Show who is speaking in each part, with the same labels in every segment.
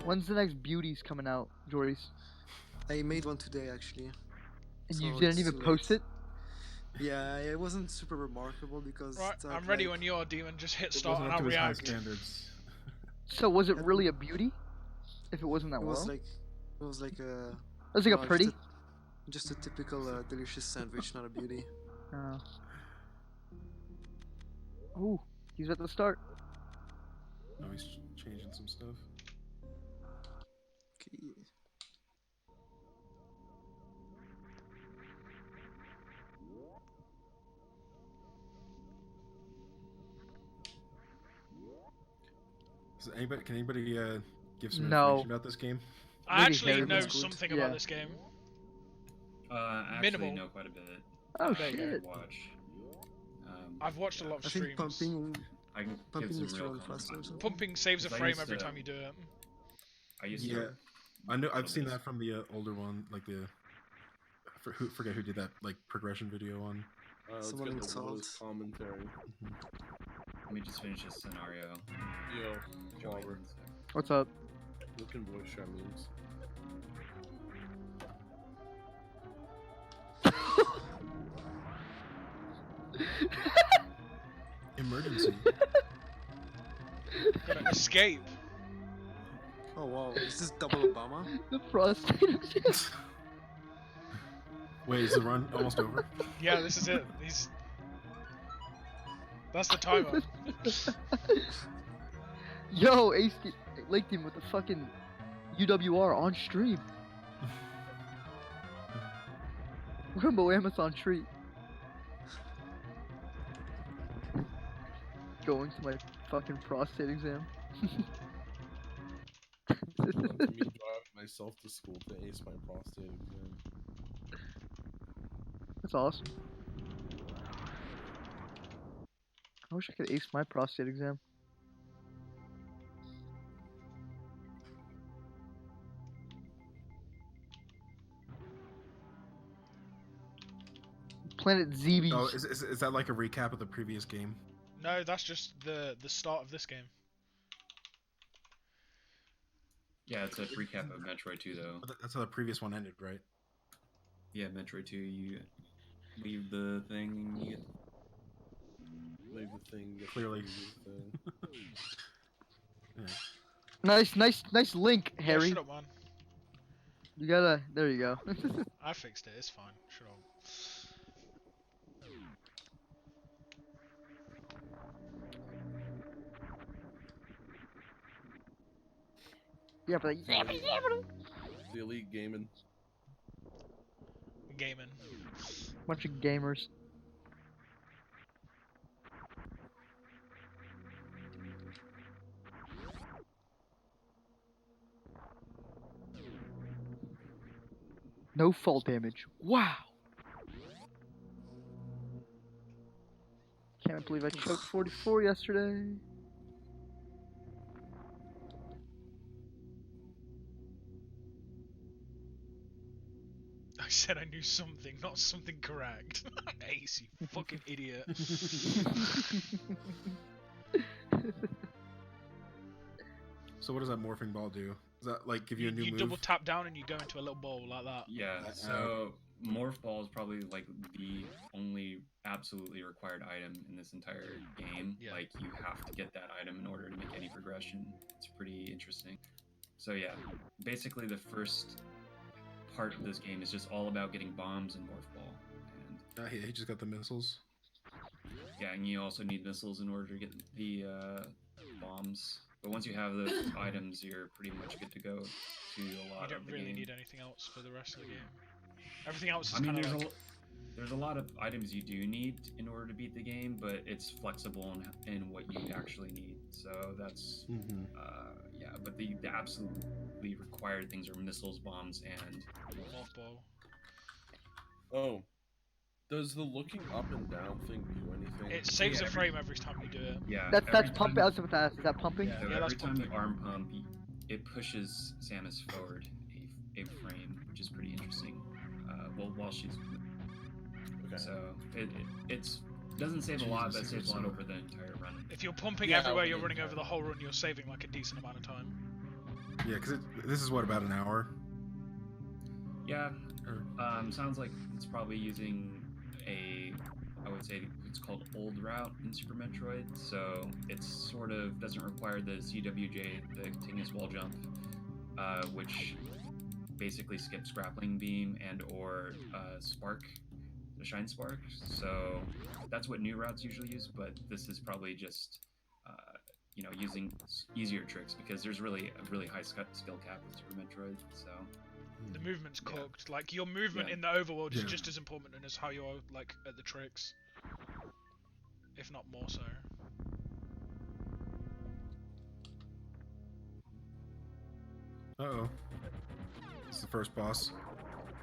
Speaker 1: When's the next beauties coming out, Joris?
Speaker 2: I made one today actually.
Speaker 1: And
Speaker 2: So
Speaker 1: you didn't
Speaker 2: it's
Speaker 1: even
Speaker 2: too
Speaker 1: post
Speaker 2: late.
Speaker 1: it?
Speaker 2: Yeah, it wasn't super remarkable because
Speaker 3: Right,
Speaker 2: it had,
Speaker 3: I'm ready
Speaker 2: like,
Speaker 3: when you are, Demon. Just hit
Speaker 4: It
Speaker 3: start
Speaker 4: wasn't
Speaker 3: and
Speaker 4: up
Speaker 3: I'll
Speaker 4: to his high
Speaker 3: react.
Speaker 4: standards.
Speaker 1: So was it
Speaker 2: It-
Speaker 1: really a beauty? If it wasn't that
Speaker 2: it was
Speaker 1: well?
Speaker 2: like it was like a
Speaker 1: It was like a pretty?
Speaker 2: just a typical delicious sandwich, not a beauty.
Speaker 1: Oh. Ooh, he's at the start.
Speaker 4: Oh, he's changing some stuff.
Speaker 2: Okay.
Speaker 4: Can anybody give some
Speaker 1: No.
Speaker 4: information about this game?
Speaker 3: I
Speaker 1: Maybe
Speaker 3: actually
Speaker 1: Harry
Speaker 3: know
Speaker 2: was good.
Speaker 3: something
Speaker 1: Yeah.
Speaker 3: about this game.
Speaker 5: I actually
Speaker 3: Minimal.
Speaker 5: know quite a bit.
Speaker 1: Oh,
Speaker 3: there you
Speaker 1: shit.
Speaker 5: Watch.
Speaker 3: I've watched a lot of
Speaker 2: I
Speaker 3: streams.
Speaker 2: think pumping
Speaker 5: I can
Speaker 2: pumping
Speaker 5: give
Speaker 2: makes
Speaker 5: some
Speaker 2: it
Speaker 5: real
Speaker 2: run faster or
Speaker 5: comments.
Speaker 2: something.
Speaker 3: Pumping saves a
Speaker 5: I
Speaker 3: frame
Speaker 5: used
Speaker 3: every
Speaker 5: to-
Speaker 3: time you do it.
Speaker 5: I used
Speaker 4: Yeah,
Speaker 5: to.
Speaker 4: I know. I've seen that from the older one, like the. Forget who did that like progression video on.
Speaker 6: Let's
Speaker 2: Someone
Speaker 6: get
Speaker 2: with
Speaker 6: the Willis
Speaker 2: salt.
Speaker 6: commentary.
Speaker 5: Let me just finish this scenario.
Speaker 6: Yo,
Speaker 5: Join
Speaker 6: Robert,
Speaker 5: in a sec.
Speaker 1: What's up?
Speaker 6: look in voice chat memes.
Speaker 4: Emergency.
Speaker 3: Gotta escape.
Speaker 2: Oh wow, is this double Obama?
Speaker 1: The prostate.
Speaker 4: Wait, is the run almost over?
Speaker 3: Yeah, this is it. That's the timer.
Speaker 1: Yo, Lake Team with the fucking UWR on stream. We're a MOAMathon treat. Going to my fucking prostate exam.
Speaker 6: To me drive myself to school to ace my prostate exam.
Speaker 1: That's awesome. I wish I could ace my prostate exam. Planet ZBs.
Speaker 4: Oh, is that like a recap of the previous game?
Speaker 3: No, that's just the start of this game.
Speaker 5: Yeah, it's a recap of Metroid 2, though.
Speaker 4: That's how the previous one ended, right?
Speaker 5: Yeah, Metroid 2, you leave the thing and you get...
Speaker 6: Leave the thing. Get
Speaker 4: Clearly.
Speaker 6: the thing.
Speaker 4: Yeah.
Speaker 1: Nice link,
Speaker 3: Yeah,
Speaker 1: Harry.
Speaker 3: shut up, man.
Speaker 1: You gotta. There you go.
Speaker 3: I fixed it. It's fine. Shut up.
Speaker 1: Yeah, but
Speaker 6: The elite gaming.
Speaker 3: Gaming.
Speaker 1: bunch of gamers. No fall damage. Wow. Can't believe I choked 44 yesterday.
Speaker 3: I said I knew something, not something correct. Ace, you fucking idiot.
Speaker 4: So what does that morphing ball do? Does that like give you a new
Speaker 3: You
Speaker 4: move?
Speaker 3: double tap down and you go into a little ball like that.
Speaker 5: Yeah, so Morph Ball is probably like the only absolutely required item in this entire game.
Speaker 3: Yeah.
Speaker 5: Like, you have to get that item in order to make any progression. It's pretty interesting. So yeah, basically the first part of this game is just all about getting bombs and Morph Ball. And
Speaker 4: He just got the missiles.
Speaker 5: yeah, and you also need missiles in order to get the bombs. But once you have those items, you're pretty much good to go to a lot
Speaker 3: You
Speaker 5: of
Speaker 3: don't
Speaker 5: the
Speaker 3: really
Speaker 5: game.
Speaker 3: need anything else for the rest of the game. Everything else is
Speaker 5: I mean,
Speaker 3: kind of like...
Speaker 5: there's a lot of items you do need in order to beat the game, but it's flexible in what you actually need. So that's, yeah. But the absolutely required things are missiles, bombs, and
Speaker 3: Morph Ball.
Speaker 6: Oh. Does the looking up and down thing do anything?
Speaker 3: It saves
Speaker 5: Yeah,
Speaker 3: a frame every time you do it.
Speaker 5: yeah.
Speaker 1: That's
Speaker 5: every
Speaker 1: pumping.
Speaker 5: time-
Speaker 1: I was about to ask. Is that pumping?
Speaker 3: Yeah.
Speaker 5: So
Speaker 3: that's
Speaker 5: every time you
Speaker 3: pumping.
Speaker 5: arm pump, it pushes Samus forward a frame, which is pretty interesting. Well, while she's
Speaker 6: Okay.
Speaker 5: so it doesn't save a lot, but it saves a lot over the entire run.
Speaker 3: If you're pumping
Speaker 6: Yeah,
Speaker 3: everywhere you're
Speaker 6: okay.
Speaker 3: running over the whole run, you're saving like a decent amount of time.
Speaker 4: Yeah, because this is what, about an hour?
Speaker 5: Yeah,
Speaker 4: Or,
Speaker 5: sounds like it's probably using I would say it's called old route in Super Metroid. So it sort of doesn't require the CWJ, the continuous wall jump, which basically skips grappling beam and or spark, the shine spark. So that's what new routes usually use, but this is probably just using easier tricks because there's really a really high skill cap with Super Metroid. So
Speaker 3: The movement's
Speaker 5: Yeah.
Speaker 3: cooked. Like your movement
Speaker 5: Yeah.
Speaker 3: in the overworld is
Speaker 4: Yeah.
Speaker 3: just as important as how you are like at the tricks, if not more so.
Speaker 4: uh-oh. It's the first boss.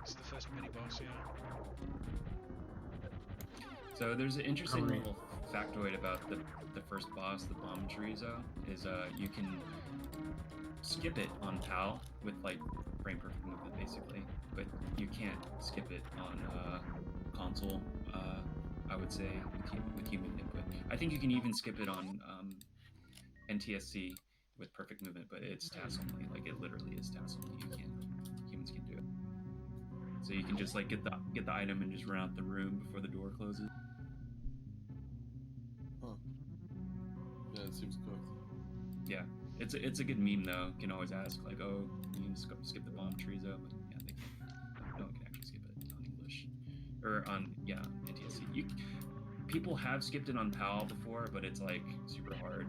Speaker 3: It's the first mini boss, yeah.
Speaker 5: So there's an interesting
Speaker 4: Hurry.
Speaker 5: little factoid about the first boss, the bomb chorizo, is you can skip it on PAL with like frame perfect movement basically, but you can't skip it on console. I would say with human input. I think you can even skip it on NTSC with perfect movement, but it's task only. Like it literally is task only. Humans can't do it. So you can just like get the item and just run out the room before the door closes.
Speaker 6: Yeah, it seems cooked.
Speaker 5: Yeah, it's a good meme though. You can always ask like, oh, can you skip the bomb chorizo? But yeah, they can't. No one can actually skip it on English or on NTSC. People have skipped it on PAL before, but it's like super hard.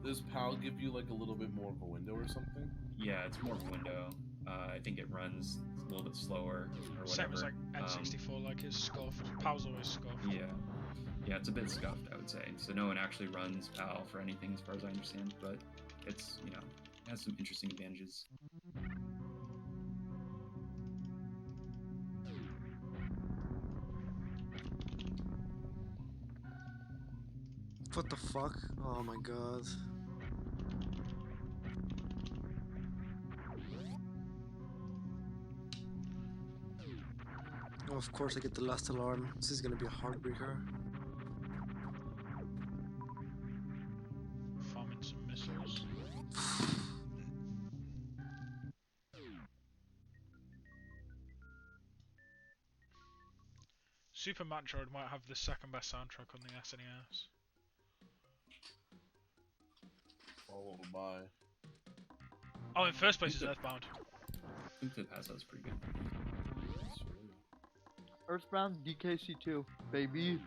Speaker 6: Does PAL give you like a little bit more of a window or something?
Speaker 5: Yeah, it's more of a window. I think it runs a little bit slower or whatever.
Speaker 3: Same as like N64, like it's scuffed. PAL's always scuffed.
Speaker 5: Yeah, it's a bit scuffed, I would say. So no one actually runs PAL for anything, as far as I understand. But it's it has some interesting advantages.
Speaker 2: What the fuck? Oh my god. Oh, of course I get the last alarm. This is gonna be a heartbreaker.
Speaker 3: Farming some missiles. Super Metroid might have the second best soundtrack on the SNES.
Speaker 6: Followed by.
Speaker 3: Oh, in first place is Earthbound.
Speaker 5: I think the pass was pretty good.
Speaker 1: Earthbound DKC2, baby.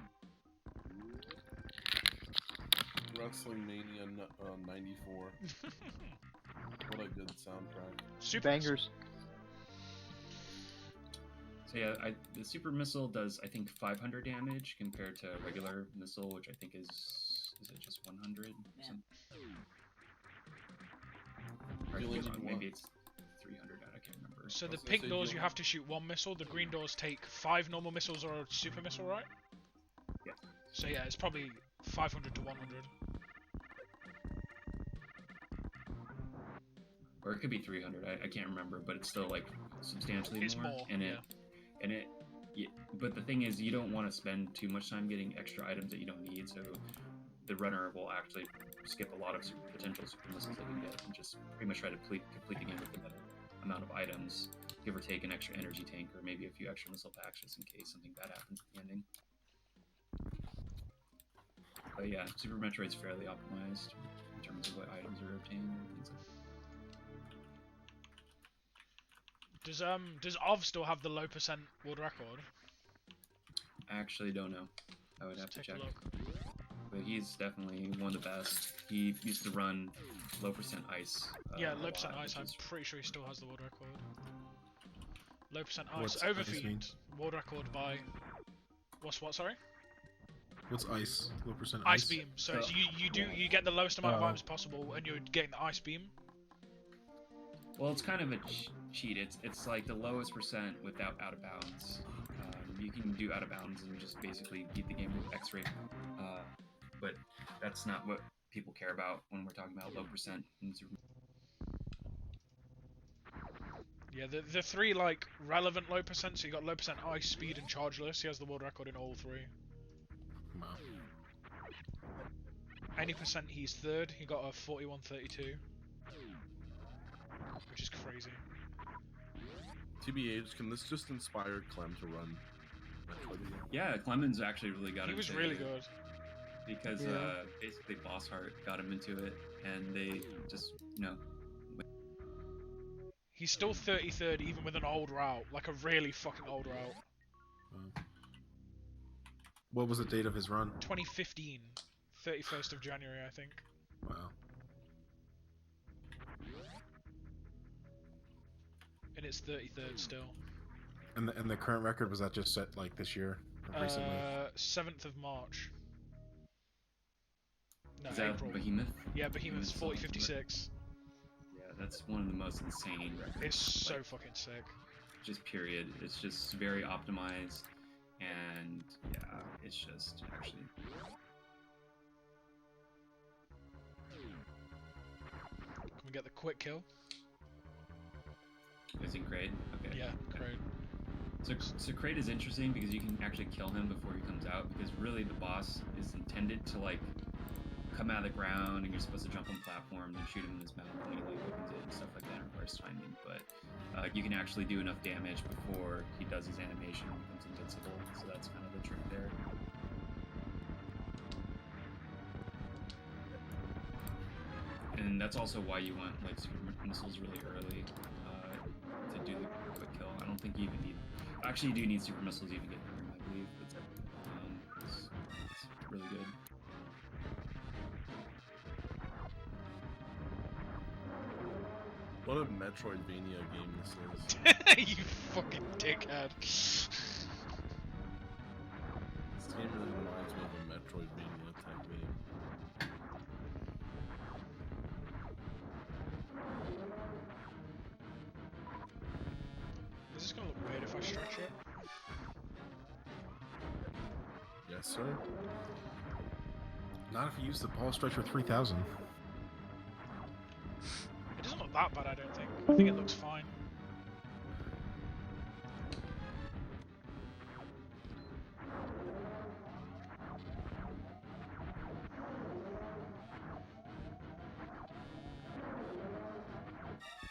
Speaker 6: Wrestling Mania 94. What a good soundtrack.
Speaker 3: Super
Speaker 1: Bangers.
Speaker 5: So yeah, the super missile does I think 500 damage compared to a regular missile, which I think is it just 100? Or maybe it's 300. I can't remember.
Speaker 3: So the
Speaker 6: was gonna
Speaker 3: pink
Speaker 6: say,
Speaker 3: doors
Speaker 6: you
Speaker 3: you have to shoot one missile, the green doors take 5 normal missiles or a super missile, right?
Speaker 5: Yeah.
Speaker 3: So yeah, it's probably 500 to 100.
Speaker 5: Or it could be 300. I can't remember, but it's still like substantially
Speaker 3: It's more,
Speaker 5: But the thing is, you don't want to spend too much time getting extra items that you don't need. So the runner will actually skip a lot of potential super missiles they can get and just pretty much try to complete the game with the better amount of items, give or take an extra energy tank or maybe a few extra missile packs just in case something bad happens at the ending. But yeah, Super Metroid's fairly optimized in terms of what items are obtained and things like that.
Speaker 3: Does Ov still have the low percent world record?
Speaker 5: I actually don't know. I would have
Speaker 3: Let's
Speaker 5: to
Speaker 3: take
Speaker 5: check.
Speaker 3: a look.
Speaker 5: But he's definitely one of the best. He used to run low percent ice.
Speaker 3: Yeah,
Speaker 5: a
Speaker 3: low percent
Speaker 5: lot,
Speaker 3: ice.
Speaker 5: which
Speaker 3: I'm
Speaker 5: is-
Speaker 3: pretty sure he still has the world record. Low percent ice.
Speaker 4: What's ice
Speaker 3: Overfeed.
Speaker 4: mean?
Speaker 3: World record by. What's what? Sorry.
Speaker 4: What's ice? Low percent
Speaker 3: Ice
Speaker 4: ice?
Speaker 3: beam. So
Speaker 5: So-
Speaker 3: it's you get the lowest amount of
Speaker 4: Oh.
Speaker 3: items possible, and you're getting the ice beam.
Speaker 5: Well, it's kind of a cheat. It's like the lowest percent without out of bounds. You can do out of bounds and just basically beat the game with X-ray. But that's not what people care about when we're talking about low percent in Super.
Speaker 3: Yeah, the three like relevant low percent. So you got low percent ice, speed, and chargeless. He has the world record in all three.
Speaker 4: Wow.
Speaker 3: Any percent, he's third. He got a 41.32.
Speaker 6: TBH, can this just inspire Clem to run Metroid again?
Speaker 5: Yeah, Clemens actually really got
Speaker 3: He
Speaker 5: into
Speaker 3: was really
Speaker 5: it
Speaker 3: good.
Speaker 5: because
Speaker 1: Yeah.
Speaker 5: basically Boss Heart got him into it, and they just
Speaker 3: He's still 33rd even with an old route, like a really fucking old route.
Speaker 4: What was the date of his run?
Speaker 3: 2015, 31st of January, I think.
Speaker 4: Wow.
Speaker 3: And it's 33rd still.
Speaker 4: And the current record, was that just set like this year or recently?
Speaker 3: 7th of March. No,
Speaker 5: is that
Speaker 3: April.
Speaker 5: Behemoth?
Speaker 3: Yeah, Behemoth's
Speaker 5: still into it?
Speaker 3: 4056.
Speaker 5: Yeah, that's one of the most insane records.
Speaker 3: It's so
Speaker 5: like,
Speaker 3: fucking sick.
Speaker 5: just period. It's just very optimized, and yeah, it's just actually.
Speaker 3: Can we get the quick kill?
Speaker 5: Is he Kraid? Okay.
Speaker 3: Yeah, great.
Speaker 5: So Kraid is interesting because you can actually kill him before he comes out, because really the boss is intended to like come out of the ground and you're supposed to jump on platforms and shoot him in his mouth when he like opens it and stuff like that. Requires timing, but you can actually do enough damage before he does his animation and becomes invincible. So that's kind of the trick there. And that's also why you want like super missiles really early to do the quick kill. I don't think you even need. Actually, you do need super missiles even get him, I believe. It's really good.
Speaker 6: What a Metroidvania game this is.
Speaker 3: You fucking dickhead.
Speaker 6: This game really reminds me of a Metroidvania type game.
Speaker 3: Is this gonna look weird if I stretch it?
Speaker 6: Yes, sir.
Speaker 4: Not if you use the ball stretcher 3000.
Speaker 3: It doesn't look that bad, I don't think. I think it looks fine.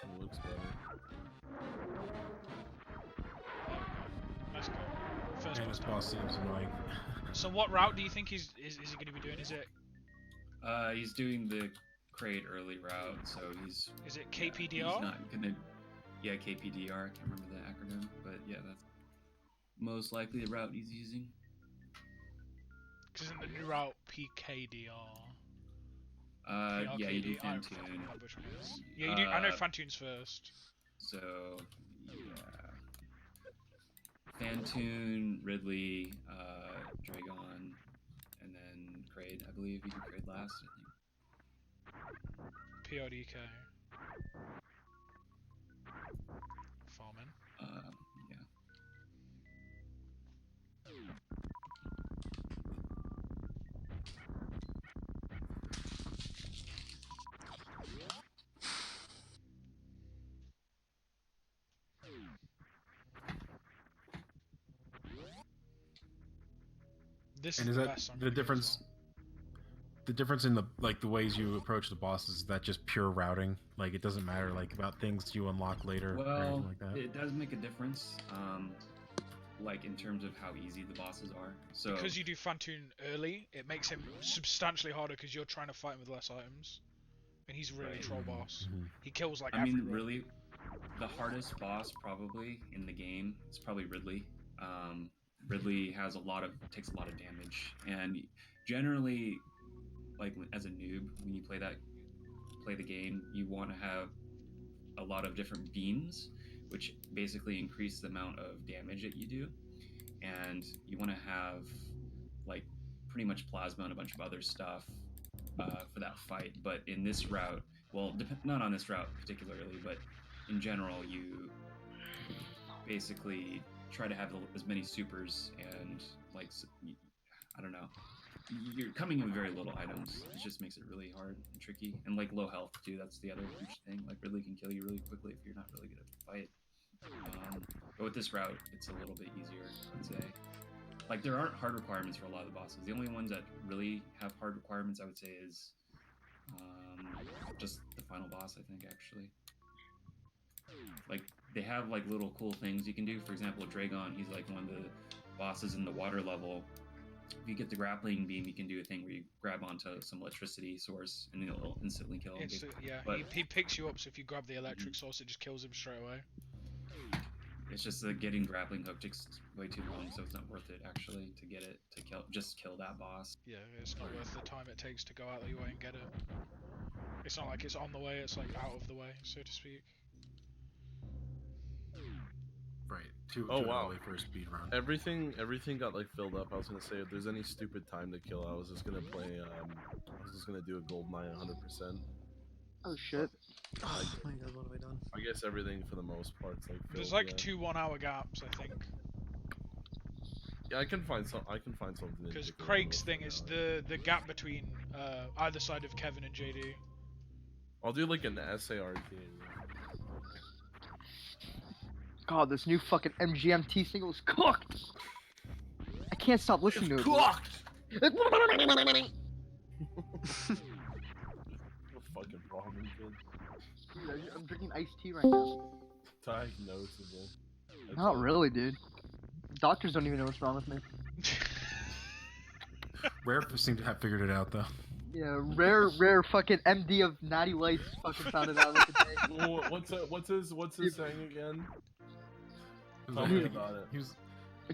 Speaker 6: It looks better.
Speaker 3: Let's go. First
Speaker 4: Man,
Speaker 3: one's
Speaker 4: this
Speaker 3: done.
Speaker 4: boss seems annoying.
Speaker 3: So what route do you think is he going to be doing? Is
Speaker 5: He's doing the Kraid early route, so he's.
Speaker 3: it
Speaker 5: yeah,
Speaker 3: KPDR?
Speaker 5: he's not gonna. Yeah, KPDR. I can't remember the acronym, but yeah, that's most likely the route he's using.
Speaker 3: Because isn't the new route PKDR?
Speaker 5: Yeah, you do
Speaker 3: PRKD? I don't
Speaker 5: Fantune.
Speaker 3: fucking know which one it is. Yeah, you do. I know Fantune's first.
Speaker 5: So, yeah. Fantune, Ridley, Dragon, and then Kraid, I believe. You do Kraid last, I think.
Speaker 3: PRDK. Farming.
Speaker 5: Yeah.
Speaker 4: And
Speaker 3: This is
Speaker 4: is
Speaker 3: the
Speaker 4: that
Speaker 3: best song
Speaker 4: the
Speaker 3: of year as
Speaker 4: difference?
Speaker 3: well.
Speaker 4: The difference in the ways you approach the bosses, is that just pure routing? Like it doesn't matter like about things you unlock later or
Speaker 5: Well,
Speaker 4: anything like that.
Speaker 5: it does make a difference, like in terms of how easy the bosses are. So
Speaker 3: Because you do Fantune early, it makes him substantially harder because you're trying to fight him with less items. And he's really
Speaker 5: Right.
Speaker 3: troll boss.
Speaker 4: Mhm.
Speaker 3: He kills like
Speaker 5: I
Speaker 3: every
Speaker 5: mean,
Speaker 3: run.
Speaker 5: really, the hardest boss probably in the game is probably Ridley. Ridley takes a lot of damage, and generally, like as a noob, when you play the game, you want to have a lot of different beams, which basically increase the amount of damage that you do, and you want to have like pretty much plasma and a bunch of other stuff for that fight. But in this route, well, not on this route particularly, but in general, you basically try to have as many supers and like I don't know. You're coming in with very little items. It just makes it really hard and tricky, and like low health too. That's the other huge thing. Like Ridley can kill you really quickly if you're not really good at the fight. But with this route, it's a little bit easier, I'd say. Like there aren't hard requirements for a lot of the bosses. The only ones that really have hard requirements, I would say, is just the final boss. I think actually. like they have like little cool things you can do. For example, Dragon, he's like one of the bosses in the water level. If you get the grappling beam, you can do a thing where you grab onto some electricity source and it'll instantly kill him.
Speaker 3: Yeah,
Speaker 5: But
Speaker 3: he picks you up, so if you grab the electric source, it just kills him straight away.
Speaker 5: it's just that getting grappling hook takes way too long, so it's not worth it actually to get it to kill that boss.
Speaker 3: Yeah, it's not worth the time it takes to go out of your way and get it. It's not like it's on the way, it's like out of the way, so to speak.
Speaker 4: Right. Two
Speaker 6: Oh,
Speaker 4: an
Speaker 6: wow.
Speaker 4: away for a speed run.
Speaker 6: Everything got like filled up. I was gonna say if there's any stupid time to kill, I was just gonna play. I was just gonna do a GoldenEye 100%.
Speaker 1: Oh shit.
Speaker 2: Oh my god, what have I done?
Speaker 6: I guess everything for the most part's like.
Speaker 3: There's
Speaker 6: filled,
Speaker 3: like
Speaker 6: yeah.
Speaker 3: 2 1-hour gaps, I think.
Speaker 6: Yeah, I can find some. I can find something.
Speaker 3: Because
Speaker 6: interesting
Speaker 3: Craig's
Speaker 6: on
Speaker 3: thing
Speaker 6: this
Speaker 3: is
Speaker 6: now.
Speaker 3: the gap between either side of Kevin and JD.
Speaker 6: I'll do like an SART.
Speaker 1: God, this new fucking MGMT single is cooked. I can't stop listening to it.
Speaker 6: What fucking problem, kid?
Speaker 1: Dude, I'm drinking iced tea right now.
Speaker 6: Diagnosable. That's
Speaker 1: Not
Speaker 6: all.
Speaker 1: really, dude. Doctors don't even know what's wrong with me.
Speaker 4: Rare seem to have figured it out though.
Speaker 1: Yeah, rare fucking MD of Natty Lights fucking found it out like today.
Speaker 6: What's his saying again?
Speaker 4: He was
Speaker 6: Tell
Speaker 4: like-
Speaker 6: me about it.
Speaker 4: He was,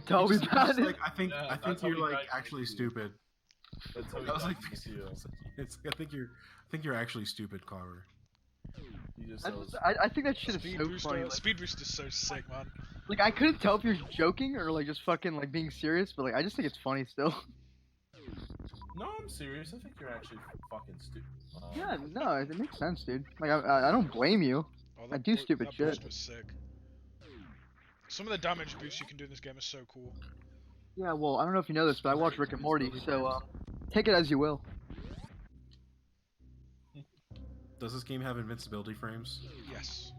Speaker 1: Tell me
Speaker 4: he just-
Speaker 1: about
Speaker 4: he's
Speaker 1: it.
Speaker 4: like, I think
Speaker 6: Yeah,
Speaker 4: I think
Speaker 6: that's how
Speaker 4: you're
Speaker 6: he
Speaker 4: like
Speaker 6: diagnosed
Speaker 4: actually
Speaker 6: you.
Speaker 4: stupid.
Speaker 6: That's how he
Speaker 4: That was like
Speaker 6: diagnosed you.
Speaker 4: I think you're actually stupid, Carver.
Speaker 6: He just knows.
Speaker 1: I think that shit is
Speaker 3: Speed
Speaker 1: so
Speaker 3: Booster,
Speaker 1: funny. Like,
Speaker 3: Speed Booster is so sick, man.
Speaker 1: like, I couldn't tell if you're joking or like just fucking like being serious, but like I just think it's funny still.
Speaker 6: No, I'm serious. I think you're actually fucking stupid.
Speaker 1: Yeah, no, it makes sense, dude. Like I don't blame you.
Speaker 3: Oh,
Speaker 1: I do stupid
Speaker 3: that
Speaker 1: shit.
Speaker 3: boost was sick. Some of the damage boosts you can do in this game are so cool.
Speaker 1: Yeah, well, I don't know if you know this, but I watch Rick and Morty, so take it as you will.
Speaker 4: Does this game have invincibility frames?
Speaker 3: Yes.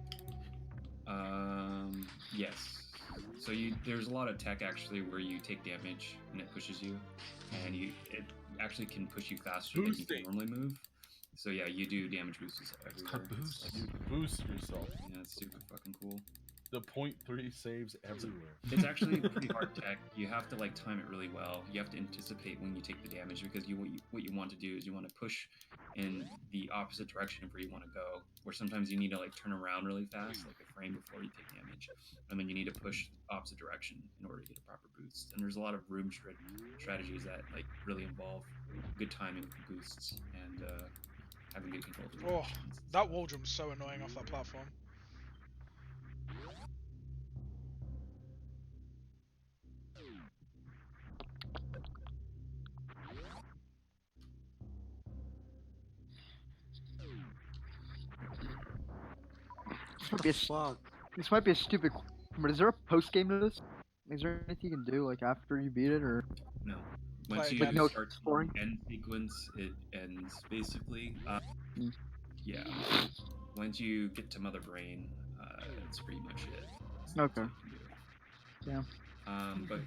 Speaker 5: Yes. So there's a lot of tech actually where you take damage and it pushes you, and it actually can push you faster than you
Speaker 6: Boosting.
Speaker 5: can normally move. So yeah, you do damage boosts everywhere.
Speaker 4: called boost.
Speaker 5: It's
Speaker 6: You
Speaker 5: like-
Speaker 6: boost yourself.
Speaker 5: yeah, it's super fucking cool.
Speaker 6: The .3 saves everywhere.
Speaker 5: It's actually pretty hard tech. You have to like time it really well. You have to anticipate when you take the damage because what you want to do is you want to push in the opposite direction of where you want to go. Where sometimes you need to like turn around really fast, like a frame before you take damage, and then you need to push the opposite direction in order to get a proper boost. And there's a lot of room strategies that like really involve good timing with the boosts and having good control. of the
Speaker 3: Oh,
Speaker 5: directions.
Speaker 3: that wall jump's so annoying off that platform.
Speaker 1: This might be a stupid, but is there a post game to this? Is there anything you can do like after you beat it, or
Speaker 5: No. Once
Speaker 3: Play
Speaker 5: you
Speaker 3: again.
Speaker 1: No
Speaker 5: start
Speaker 1: exploring?
Speaker 5: the end sequence, it ends basically.
Speaker 1: Mm.
Speaker 5: Yeah. Once you get to Mother Brain, that's pretty much it.
Speaker 1: Okay.
Speaker 5: Yeah. But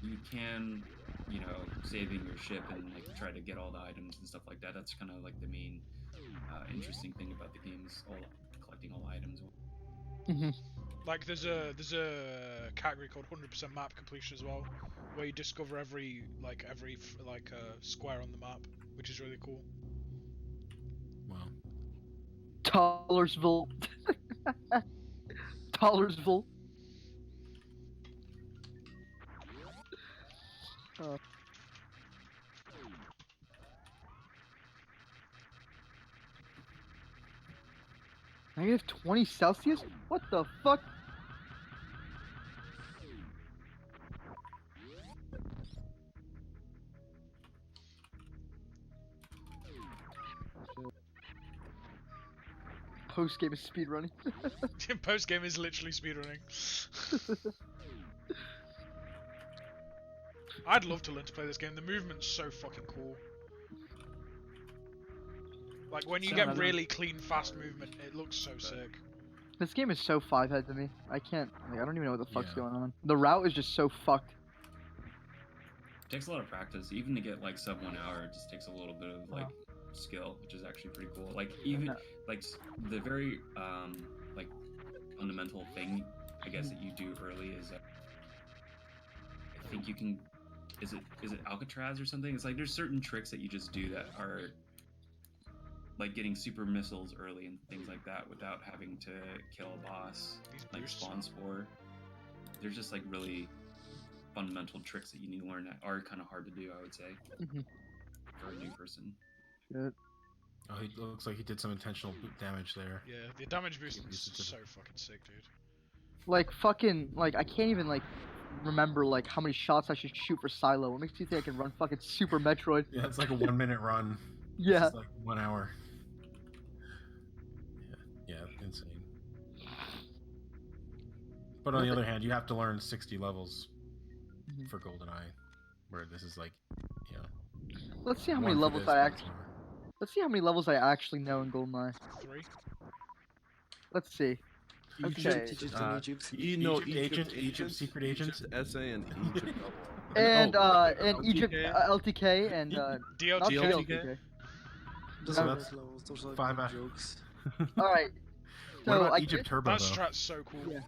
Speaker 5: you can, saving your ship and like try to get all the items and stuff like that. That's kind of like the main interesting thing about the game is collecting all the items.
Speaker 3: Like there's a category called 100% map completion as well, where you discover every square on the map, which is really cool.
Speaker 4: Well,
Speaker 1: Tollersville? Tollersville. Negative 20 Celsius? What the fuck? Post game is speedrunning.
Speaker 3: Post game is literally speedrunning. I'd love to learn to play this game. The movement's so fucking cool. Like when you
Speaker 1: So
Speaker 3: get
Speaker 1: another-
Speaker 3: really clean, fast movement, it looks so sick.
Speaker 1: This game is so 5-head to me. I can't. Like, I don't even know what the fuck's
Speaker 4: Yeah.
Speaker 1: going on. The route is just so fucked.
Speaker 5: It takes a lot of practice, even to get like sub 1 hour. It just takes a little bit of like skill, which is actually pretty cool. Like even
Speaker 1: No.
Speaker 5: like the very like fundamental thing, I guess, that you do early is I think you can. Is it Alcatraz or something? It's like there's certain tricks that you just do that are like getting super missiles early and things like that without having to kill a boss,
Speaker 3: These
Speaker 5: like
Speaker 3: boosts.
Speaker 5: spawn spore. There's just like really fundamental tricks that you need to learn that are kind of hard to do, I would say,
Speaker 1: Mhm.
Speaker 5: for a new person.
Speaker 1: Shit.
Speaker 4: Oh, he looks like he did some intentional damage there.
Speaker 3: Yeah, the damage boost
Speaker 4: Give
Speaker 3: is
Speaker 4: these to
Speaker 3: so
Speaker 4: the-
Speaker 3: fucking sick, dude.
Speaker 1: Like fucking like I can't even like remember like how many shots I should shoot for Silo. What makes you think I can run fucking Super Metroid?
Speaker 4: Yeah, it's like a 1 minute run.
Speaker 1: Yeah.
Speaker 4: This is like 1 hour. Yeah, insane. But on the other hand, you have to learn 60 levels
Speaker 1: Mhm.
Speaker 4: for GoldenEye, where this is like, you know,
Speaker 1: Let's see how many
Speaker 4: one for
Speaker 1: levels
Speaker 4: this,
Speaker 1: I
Speaker 4: one
Speaker 1: actually.
Speaker 4: for-
Speaker 1: Let's see how many levels I actually know in GoldenEye.
Speaker 3: 3.
Speaker 1: Let's see.
Speaker 2: Egypt,
Speaker 1: Okay.
Speaker 2: Egypt, Egypt.
Speaker 6: You know,
Speaker 4: Egypt agent, secret agent.
Speaker 6: Egypt SA, and Egypt double.
Speaker 1: And
Speaker 6: oh,
Speaker 1: and Egypt LTK and not
Speaker 3: DLTK.
Speaker 1: GLTK.
Speaker 2: Those
Speaker 4: So
Speaker 2: are
Speaker 4: that's
Speaker 2: great levels. Those are
Speaker 4: 5
Speaker 2: good
Speaker 4: out-
Speaker 2: jokes.
Speaker 1: All right.
Speaker 4: What
Speaker 1: So
Speaker 4: about
Speaker 1: I
Speaker 4: Egypt
Speaker 1: guess,
Speaker 4: Turbo
Speaker 3: That
Speaker 4: though?
Speaker 3: strat's so cool.
Speaker 1: Yeah.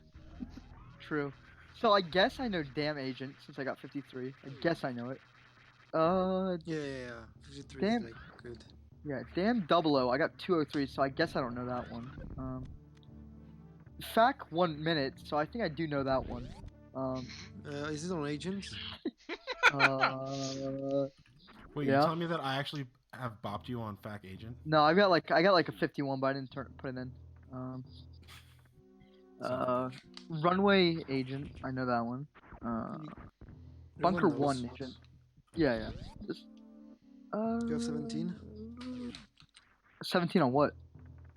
Speaker 1: True. So I guess I know Damn Agent since I got 53. I guess I know it.
Speaker 2: Yeah. 53
Speaker 1: Damn.
Speaker 2: is like good.
Speaker 1: Yeah, Damn Double O. I got 203, so I guess I don't know that one. FAC 1 minute, so I think I do know that one.
Speaker 2: Is it on agent?
Speaker 4: Wait,
Speaker 1: yeah.
Speaker 4: you're telling me that I actually have bopped you on FAC agent?
Speaker 1: No, I got like a 51, but I didn't put it in. Runway Agent, I know that one. Bunker
Speaker 2: Everyone knows.
Speaker 1: 1 Agent. Yeah. Just,
Speaker 2: You have 17?
Speaker 1: 17 on what?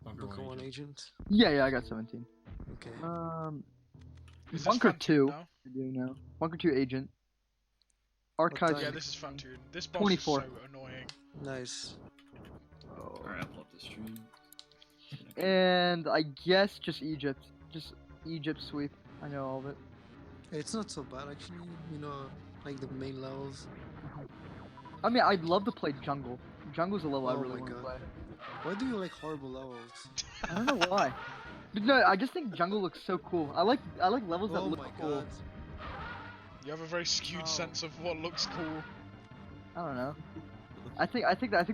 Speaker 4: Bunker
Speaker 2: Bunker 1
Speaker 4: agent.
Speaker 2: agent.
Speaker 1: Yeah, I got 17.
Speaker 2: Okay.
Speaker 3: Is this
Speaker 1: Bunker
Speaker 3: Phantom
Speaker 1: 2.
Speaker 3: now?
Speaker 1: I do know. Bunker 2 Agent.
Speaker 2: time?
Speaker 1: Archive.
Speaker 3: Yeah, this is Phantom. This boss
Speaker 1: 24.
Speaker 3: is so annoying.
Speaker 2: Nice.
Speaker 5: Alright, I'll pull up the stream.
Speaker 1: And I guess just Egypt. Just Egypt sweep. I know all of it.
Speaker 2: It's not so bad actually. You know, like the main levels.
Speaker 1: I mean, I'd love to play Jungle. Jungle's a level I
Speaker 2: Oh
Speaker 1: really
Speaker 2: my
Speaker 1: want to
Speaker 2: God.
Speaker 1: play.
Speaker 2: Why do you like horrible levels?
Speaker 1: I don't know why. But no, I just think Jungle looks so cool. I like levels that
Speaker 2: Oh
Speaker 1: look
Speaker 2: my
Speaker 1: cool.
Speaker 2: God.
Speaker 3: You have a very skewed
Speaker 2: Oh.
Speaker 3: sense of what looks cool.
Speaker 1: I don't know. I think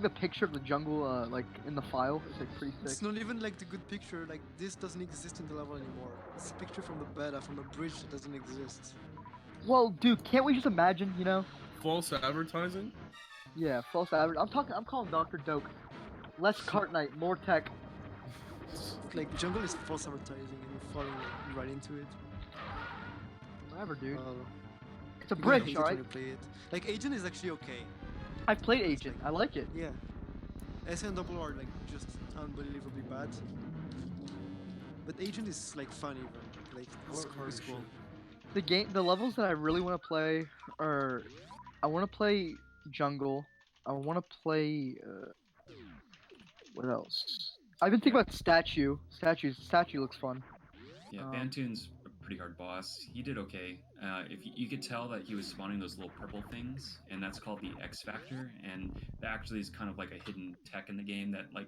Speaker 1: the picture of the jungle, like in the file, is like pretty
Speaker 2: It's
Speaker 1: sick.
Speaker 2: not even like the good picture. Like this doesn't exist in the level anymore. It's a picture from the beta, from a bridge that doesn't exist.
Speaker 1: Well, dude, can't we just imagine? You know?
Speaker 6: False advertising?
Speaker 1: Yeah, false advert. I'm calling Dr. Doke. Less cart night, more tech.
Speaker 2: Like jungle is false advertising, and you're falling like, right into it.
Speaker 1: Whatever, dude.
Speaker 2: Well,
Speaker 1: It's a
Speaker 2: you're gonna hate
Speaker 1: bridge,
Speaker 2: it when
Speaker 1: alright?
Speaker 2: you play it. Like agent is actually okay.
Speaker 1: I've played Agent. I like it.
Speaker 2: Yeah. S and double are like just unbelievably bad. But agent is like fun even. Like it's cool.
Speaker 1: The levels that I really want to play are, I want to play Jungle. I want to play. What else? I've been thinking about Statue. Statue looks fun.
Speaker 5: Yeah,
Speaker 1: Um,
Speaker 5: Bantoon's a pretty hard boss. He did okay. If you could tell that he was spawning those little purple things, and that's called the X Factor, and that actually is kind of like a hidden tech in the game that like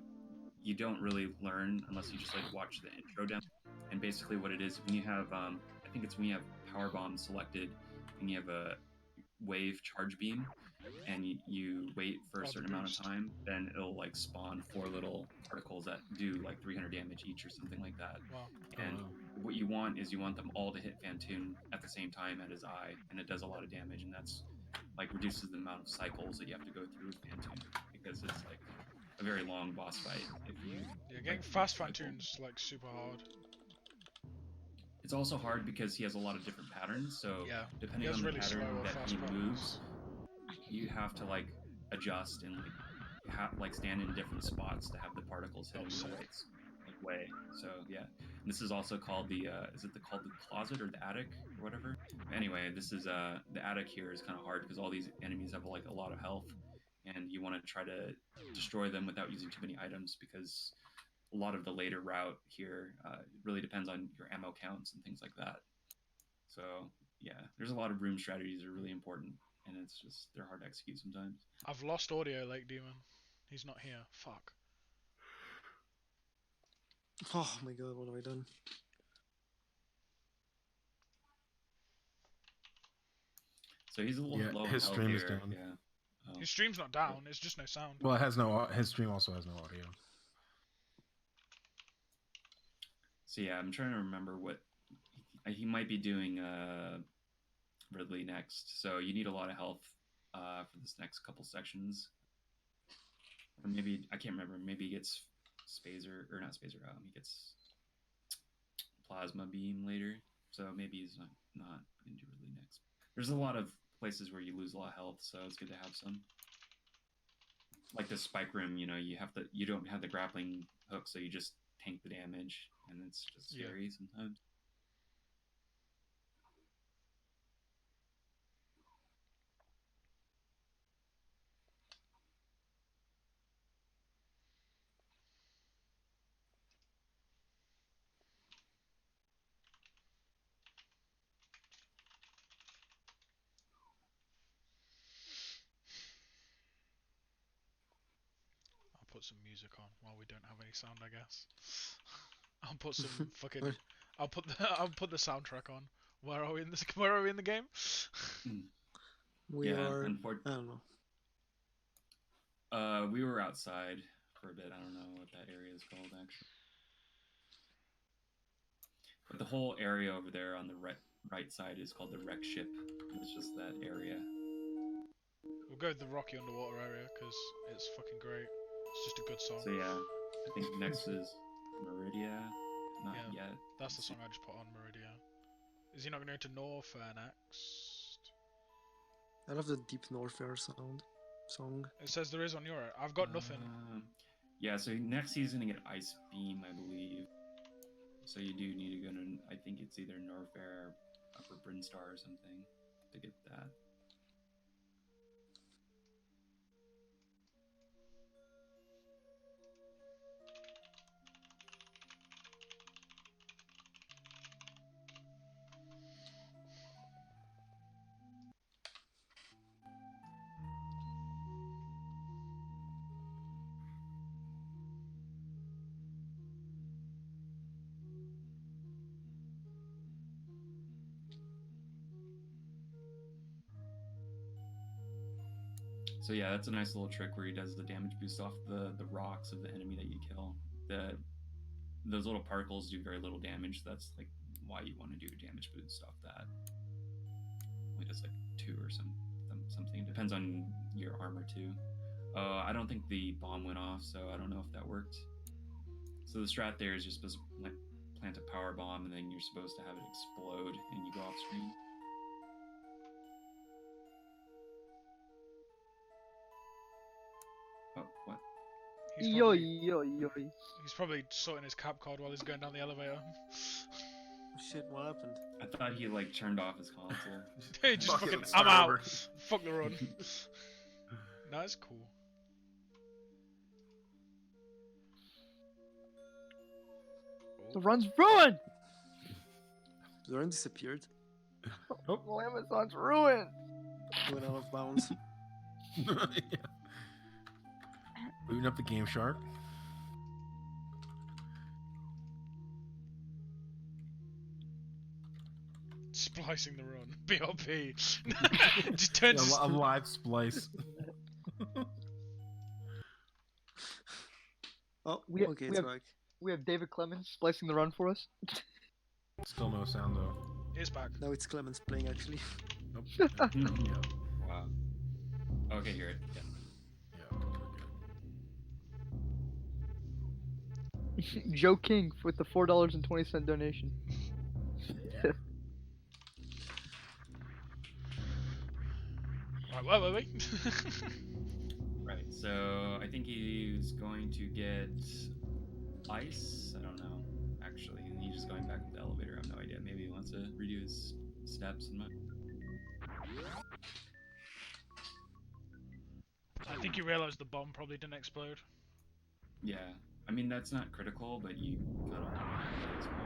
Speaker 5: you don't really learn unless you just like watch the intro down. And basically, what it is when you have, I think it's when you have Power Bomb selected, and you have a wave charge beam, and you wait for a certain amount of time, then it'll like spawn 4 little particles that do like 300 damage each or something like that.
Speaker 3: Wow.
Speaker 5: And what you want is you want them all to hit Phantoon at the same time at his eye, and it does a lot of damage, and that's like reduces the amount of cycles that you have to go through with Phantoon because it's like a very long boss fight. If you
Speaker 3: Yeah, getting fast Phantoon's like super hard.
Speaker 5: it's also hard because he has a lot of different patterns. So
Speaker 3: Yeah,
Speaker 5: depending
Speaker 3: he has
Speaker 5: on the
Speaker 3: really
Speaker 5: pattern
Speaker 3: slow or
Speaker 5: that
Speaker 3: fast
Speaker 5: he
Speaker 3: patterns.
Speaker 5: moves, you have to like adjust and like stand in different spots to have the particles hit
Speaker 3: Oh,
Speaker 5: in
Speaker 3: sick.
Speaker 5: the right way. So yeah, and this is also called the called the closet or the attic or whatever. Anyway, this is the attic here is kind of hard because all these enemies have like a lot of health, and you want to try to destroy them without using too many items because a lot of the later route here really depends on your ammo counts and things like that. So yeah, there's a lot of room strategies that are really important, and it's just they're hard to execute sometimes.
Speaker 3: I've lost audio, Lake Demon. He's not here. Fuck.
Speaker 2: Oh my God, what have I done?
Speaker 5: So he's a little
Speaker 4: Yeah,
Speaker 5: low
Speaker 4: his
Speaker 5: on
Speaker 4: stream
Speaker 5: health
Speaker 4: is
Speaker 5: here.
Speaker 4: down.
Speaker 5: Yeah. Oh.
Speaker 3: His stream's not down. It's just no sound.
Speaker 4: Well, it has no. His stream also has no audio.
Speaker 5: So yeah, I'm trying to remember what he might be doing Ridley next. So you need a lot of health for this next couple sections. Or maybe I can't remember. Maybe he gets Spazer or not Spazer. He gets Plasma Beam later. So maybe he's not going to do Ridley next. There's a lot of places where you lose a lot of health, so it's good to have some. Like the spike room, you don't have the grappling hook, so you just tank the damage, and it's just scary sometimes.
Speaker 3: I'll put some music on while we don't have any sound, I guess. I'll put some fucking. I'll put the soundtrack on. Where are we in this? Where are we in the game?
Speaker 2: We
Speaker 5: Yeah,
Speaker 2: are. I
Speaker 5: unfortunately.
Speaker 2: don't know.
Speaker 5: We were outside for a bit. I don't know what that area is called actually. But the whole area over there on the right side is called the wreck ship. It's just that area.
Speaker 3: We'll go with the rocky underwater area because it's fucking great. It's just a good song.
Speaker 5: So yeah, I think next is Meridia. Not yet.
Speaker 3: That's the song I just put on, Meridia. Is he not going to go to Norfair next?
Speaker 2: I love the deep Norfair song.
Speaker 3: It says there is on your. I've got nothing.
Speaker 5: Yeah, so next he's gonna get Ice Beam, I believe. So you do need to go to, I think it's either Norfair or Upper Brinstar or something to get that. So yeah, that's a nice little trick where he does the damage boost off the rocks of the enemy that you kill. Those little particles do very little damage. That's like why you want to do a damage boost off that. Only does like 2 or something. It depends on your armor too. I don't think the bomb went off, so I don't know if that worked. So the strat there is you're supposed to plant a power bomb, and then you're supposed to have it explode, and you go off screen. Oh, what?
Speaker 3: He's probably sorting his cap card while he's going down the elevator.
Speaker 2: Shit, what happened?
Speaker 5: I thought he like turned off his console.
Speaker 3: He just
Speaker 4: Fucking
Speaker 3: fucking,
Speaker 4: start
Speaker 3: I'm
Speaker 4: over.
Speaker 3: out. Fuck the run. No, it's cool.
Speaker 1: The run's ruined!
Speaker 2: The run disappeared.
Speaker 4: Oh.
Speaker 1: MOAMathon's ruined!
Speaker 2: Went out of bounds.
Speaker 4: Yeah. Booting up the Game Shark.
Speaker 3: Splicing the run. BLP. Just turns
Speaker 4: Yeah, a live splice.
Speaker 2: Oh,
Speaker 1: We-
Speaker 2: okay,
Speaker 1: we
Speaker 2: it's
Speaker 1: have-
Speaker 2: back.
Speaker 1: We have David Clemens splicing the run for us.
Speaker 4: Still no sound though.
Speaker 3: It's back.
Speaker 2: Now it's Clemens playing actually.
Speaker 4: Nope.
Speaker 5: Hmm.
Speaker 4: Yeah.
Speaker 5: Wow. Okay, hear it. Yeah.
Speaker 4: Yeah.
Speaker 1: Joe King with the $4.20 donation.
Speaker 3: Right, wait.
Speaker 5: Right. So I think he's going to get ice. I don't know. Actually, and he's just going back to the elevator. I have no idea. Maybe he wants to redo his steps and.
Speaker 3: I think you realised the bomb probably didn't explode.
Speaker 5: Yeah. I mean that's not critical, but you kind of want to explode.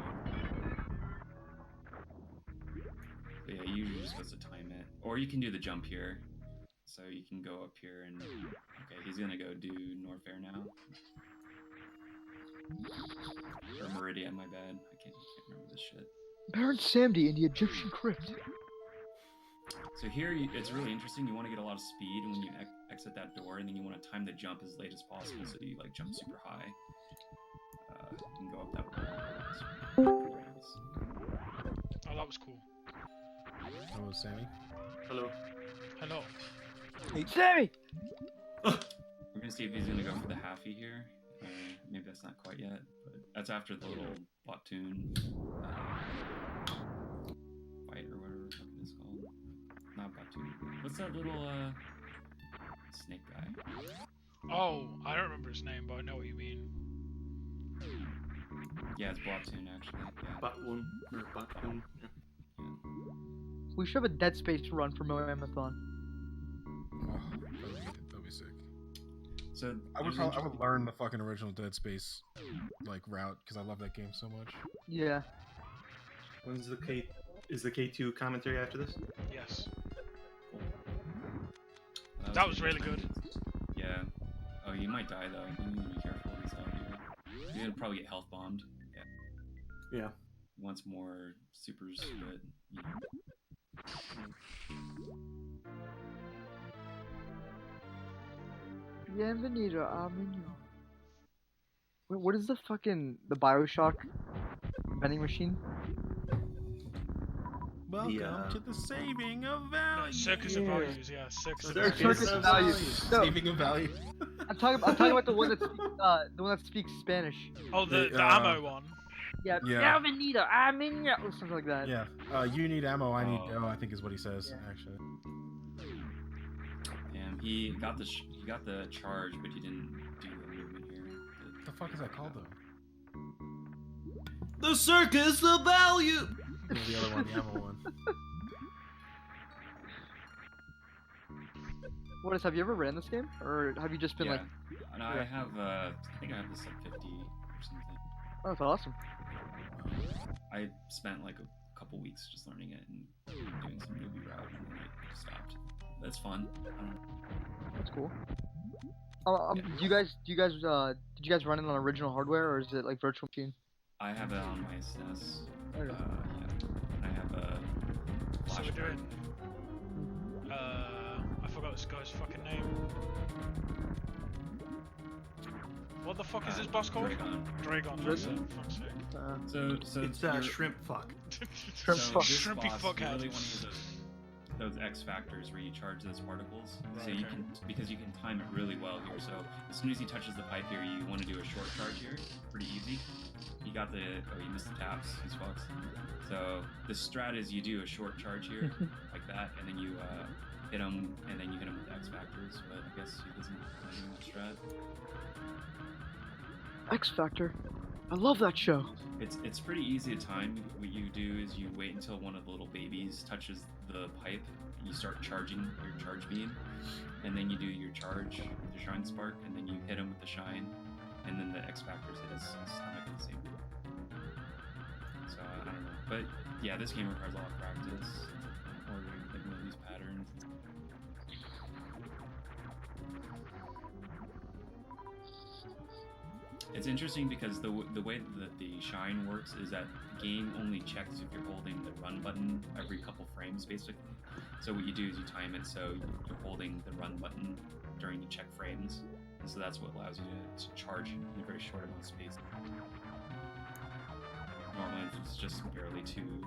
Speaker 5: But yeah, you usually just supposed to time it, or you can do the jump here. So you can go up here and okay, he's gonna go do Norfair now. Or Meridia, my bad. I can't remember this shit.
Speaker 1: Baron Samedi in the Egyptian crypt.
Speaker 5: So here, it's really interesting. You want to get a lot of speed when you exit that door, and then you want to time the jump as late as possible, so you like jump super high. You can go up that wall.
Speaker 3: Oh, that was cool.
Speaker 4: Hello, Sammy.
Speaker 7: Hello.
Speaker 3: Hello.
Speaker 1: Sammy!
Speaker 5: We're gonna see if he's gonna go for the halfie here. Maybe that's not quite yet, but that's after the little platoon fight or whatever the fuck it is called. Not platoon. What's that little snake guy?
Speaker 3: Oh, I don't remember his name, but I know what you mean.
Speaker 5: Yeah, it's platoon actually. Yeah.
Speaker 7: Batwoon or Batwoon. Yeah.
Speaker 1: We should have a Dead Space run for MOAMathon.
Speaker 4: Oh, that'd be sick.
Speaker 5: So
Speaker 4: I would learn the fucking original Dead Space like route because I love that game so much.
Speaker 1: Yeah.
Speaker 7: When's the K? Is the K2 commentary after this?
Speaker 3: Yes. That was really good.
Speaker 5: Yeah. Oh, you might die though. You need to be careful with these out here. You're gonna probably get health bombed. Yeah.
Speaker 7: Yeah.
Speaker 5: Once more supers, but you know.
Speaker 1: Bienvenido, amigo. Wait, what is the Bioshock vending machine?
Speaker 4: Welcome to the saving of value.
Speaker 3: Circus of Values, yeah. Circus of
Speaker 7: Circus
Speaker 3: Values.
Speaker 1: Circus
Speaker 7: of
Speaker 1: of Value.
Speaker 7: Values.
Speaker 1: No,
Speaker 4: Saving of value.
Speaker 1: I'm talking about the one that speaks Spanish.
Speaker 3: Oh, the
Speaker 4: The,
Speaker 3: ammo one.
Speaker 1: Yeah,
Speaker 4: Yeah.
Speaker 1: bienvenido, amigo, or something like that.
Speaker 4: Yeah. You need ammo. I need
Speaker 5: Oh.
Speaker 4: dough. I think is what he says
Speaker 1: Yeah.
Speaker 4: actually.
Speaker 5: Damn, he got the charge, but he didn't do the movement here.
Speaker 4: What the fuck is that called though?
Speaker 7: The Circus of Value!
Speaker 4: No, the other one, the ammo one.
Speaker 1: What is? Have you ever ran this game, or have you just been
Speaker 5: Yeah.
Speaker 1: like?
Speaker 5: And I have I think I have this like 50 or something.
Speaker 1: Oh, that's awesome.
Speaker 5: I spent like a couple weeks just learning it and doing some newbie route, and then I stopped. That's fun. I don't know.
Speaker 1: That's cool. Do you guys did you guys run it on original hardware, or is it like virtual machine?
Speaker 5: I have it on my SNES.
Speaker 1: Okay.
Speaker 5: Yeah. And I have a
Speaker 3: So
Speaker 5: flash
Speaker 3: we're
Speaker 5: drive.
Speaker 3: doing. I forgot this guy's fucking name. What the fuck is this boss called?
Speaker 5: Dragon.
Speaker 3: Dragon, that's it. Fuck's sake.
Speaker 5: So
Speaker 7: It's
Speaker 5: you're-
Speaker 7: shrimp fuck.
Speaker 1: Shrimp
Speaker 5: so
Speaker 1: fuck.
Speaker 5: this
Speaker 3: Shrimpy
Speaker 5: boss,
Speaker 3: fuck
Speaker 5: you
Speaker 3: head.
Speaker 5: really want to use those X factors where you charge those particles. So
Speaker 3: Right,
Speaker 5: you
Speaker 3: okay.
Speaker 5: can, because you can time it really well here. So as soon as he touches the pipe here, you want to do a short charge here. Pretty easy. You got the, oh, you missed the taps. He's fucks. So the strat is you do a short charge here, like that, and then you hit him, and then you hit him with X factors. But I guess he doesn't do that strat.
Speaker 1: X Factor. I love that show.
Speaker 5: It's pretty easy to time. What you do is you wait until one of the little babies touches the pipe. You start charging your charge beam, and then you do your charge with the shine spark, and then you hit him with the shine, and then the X factors hit his stomach at the same time. So I don't know, but yeah, this game requires a lot of practice, ordering like know these patterns. It's interesting because the way that the shine works is that the game only checks if you're holding the run button every couple frames, basically. So what you do is you time it so you're holding the run button during the check frames, and so that's what allows you to charge in a very short amount of space. Normally it's just barely too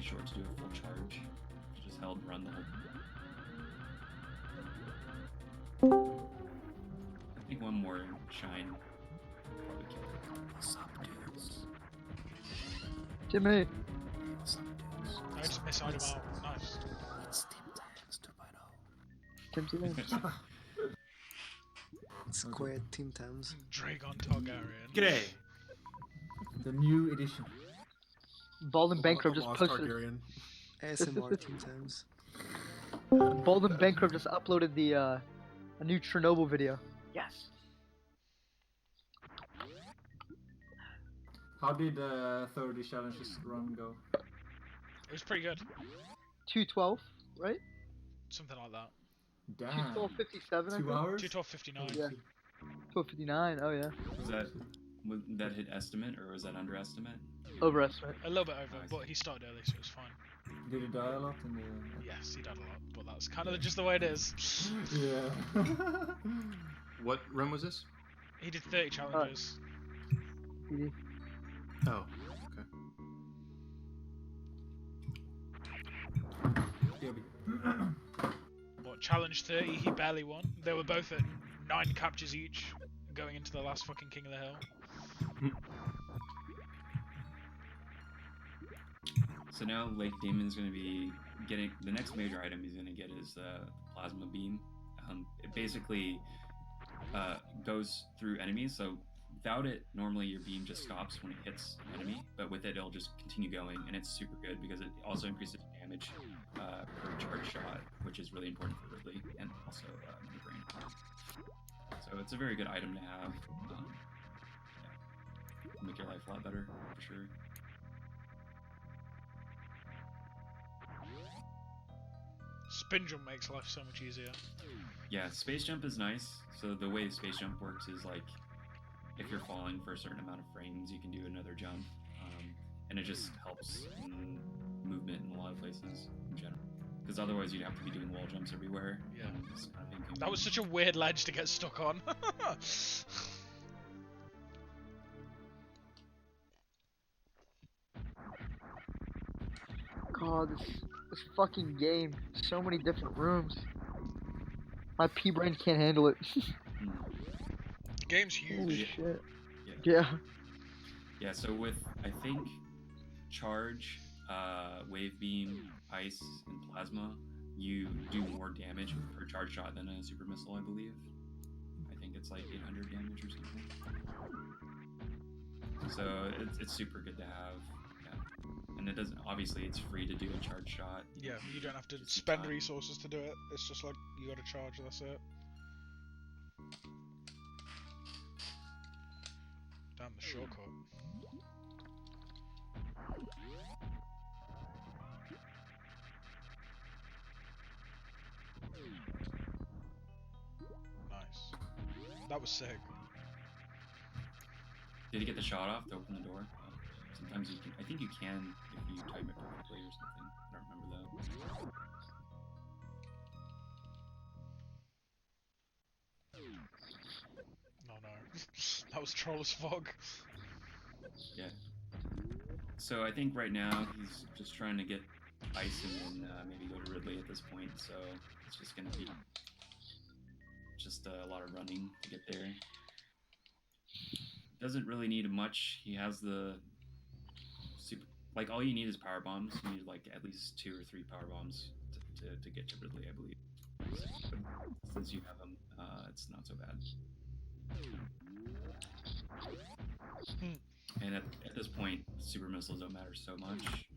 Speaker 5: short to do a full charge. You just held run the whole. I think one more shine would probably kill it.
Speaker 4: What's up, dudes?
Speaker 1: Timmy.
Speaker 4: What's up, dudes?
Speaker 3: I just miss out about. Nice.
Speaker 4: It's Tim Tams 2.0.
Speaker 1: Tim.
Speaker 2: Square Team Towns.
Speaker 3: Dragon Targaryen.
Speaker 7: G'day.
Speaker 8: The new edition.
Speaker 1: Bald Bankrupt just
Speaker 4: Lost
Speaker 1: posted.
Speaker 4: Targaryen.
Speaker 2: ASMR Team Towns.
Speaker 1: Bald Bankrupt just uploaded the a new Chernobyl video. Yes.
Speaker 8: How did 30 challenges run go?
Speaker 3: It was pretty good.
Speaker 1: 212, right?
Speaker 3: Something like that.
Speaker 8: Damn.
Speaker 1: 212.57. I
Speaker 8: 2
Speaker 1: think.
Speaker 8: hours?
Speaker 3: 212.59.
Speaker 1: Yeah. 12:59. Oh yeah.
Speaker 5: Was that hit estimate or was that underestimate?
Speaker 1: Overestimate.
Speaker 3: A little bit over, but he started early, so it was fine.
Speaker 8: Did he die a lot in the?
Speaker 3: Yes, he died a lot, but that's kind of just the way it is.
Speaker 8: Yeah.
Speaker 9: What run was this?
Speaker 3: He did 30 challenges.
Speaker 9: Oh, okay.
Speaker 8: Yeah, but
Speaker 3: But challenge 30, he barely won. They were both at 9 captures each, going into the last fucking King of the Hill.
Speaker 5: So now Lake Demon's going to be getting the next major item he's going to get is the plasma beam. It basically goes through enemies. So without it, normally your beam just stops when it hits an enemy, but with it, it'll just continue going, and it's super good because it also increases damage per charge shot, which is really important for Ridley and also Money Brain. So it's a very good item to have. Yeah. Make your life a lot better for sure.
Speaker 3: Spin jump makes life so much easier.
Speaker 5: Yeah, space jump is nice. So the way space jump works is like, if you're falling for a certain amount of frames, you can do another jump, and it just helps in movement in a lot of places in general. Because otherwise, you'd have to be doing wall jumps everywhere.
Speaker 3: Yeah.
Speaker 5: and it's kind of inconvenient.
Speaker 3: That was such a weird ledge to get stuck on.
Speaker 1: God, this fucking game. So many different rooms. My pea brain can't handle it.
Speaker 3: The game's huge.
Speaker 1: Holy shit.
Speaker 5: Yeah.
Speaker 1: Yeah.
Speaker 5: Yeah. So with I think charge, wave beam, ice, and plasma, you do more damage per charge shot than a super missile, I believe. I think it's like 800 damage or something. So it's super good to have. Yeah. And it doesn't. Obviously, it's free to do a charge shot.
Speaker 3: Yeah, you don't have to
Speaker 5: Just in
Speaker 3: spend
Speaker 5: time.
Speaker 3: resources to do it. It's just like, you gotta charge, that's it. Damn, the shortcut. Nice. That was sick.
Speaker 5: Did you get the shot off to open the door? Sometimes you can. I think you can if you time it perfectly or something. I don't remember though.
Speaker 3: No, no. That was troll as fuck.
Speaker 5: Yeah. So I think right now he's just trying to get ice and then maybe go to Ridley at this point. So it's just gonna be just a lot of running to get there. Doesn't really need much. He has the super. Like all you need is power bombs. You need like at least 2 or 3 power bombs to get to Ridley, I believe. So, since you have them, it's not so bad. And at this point, super missiles don't matter so much.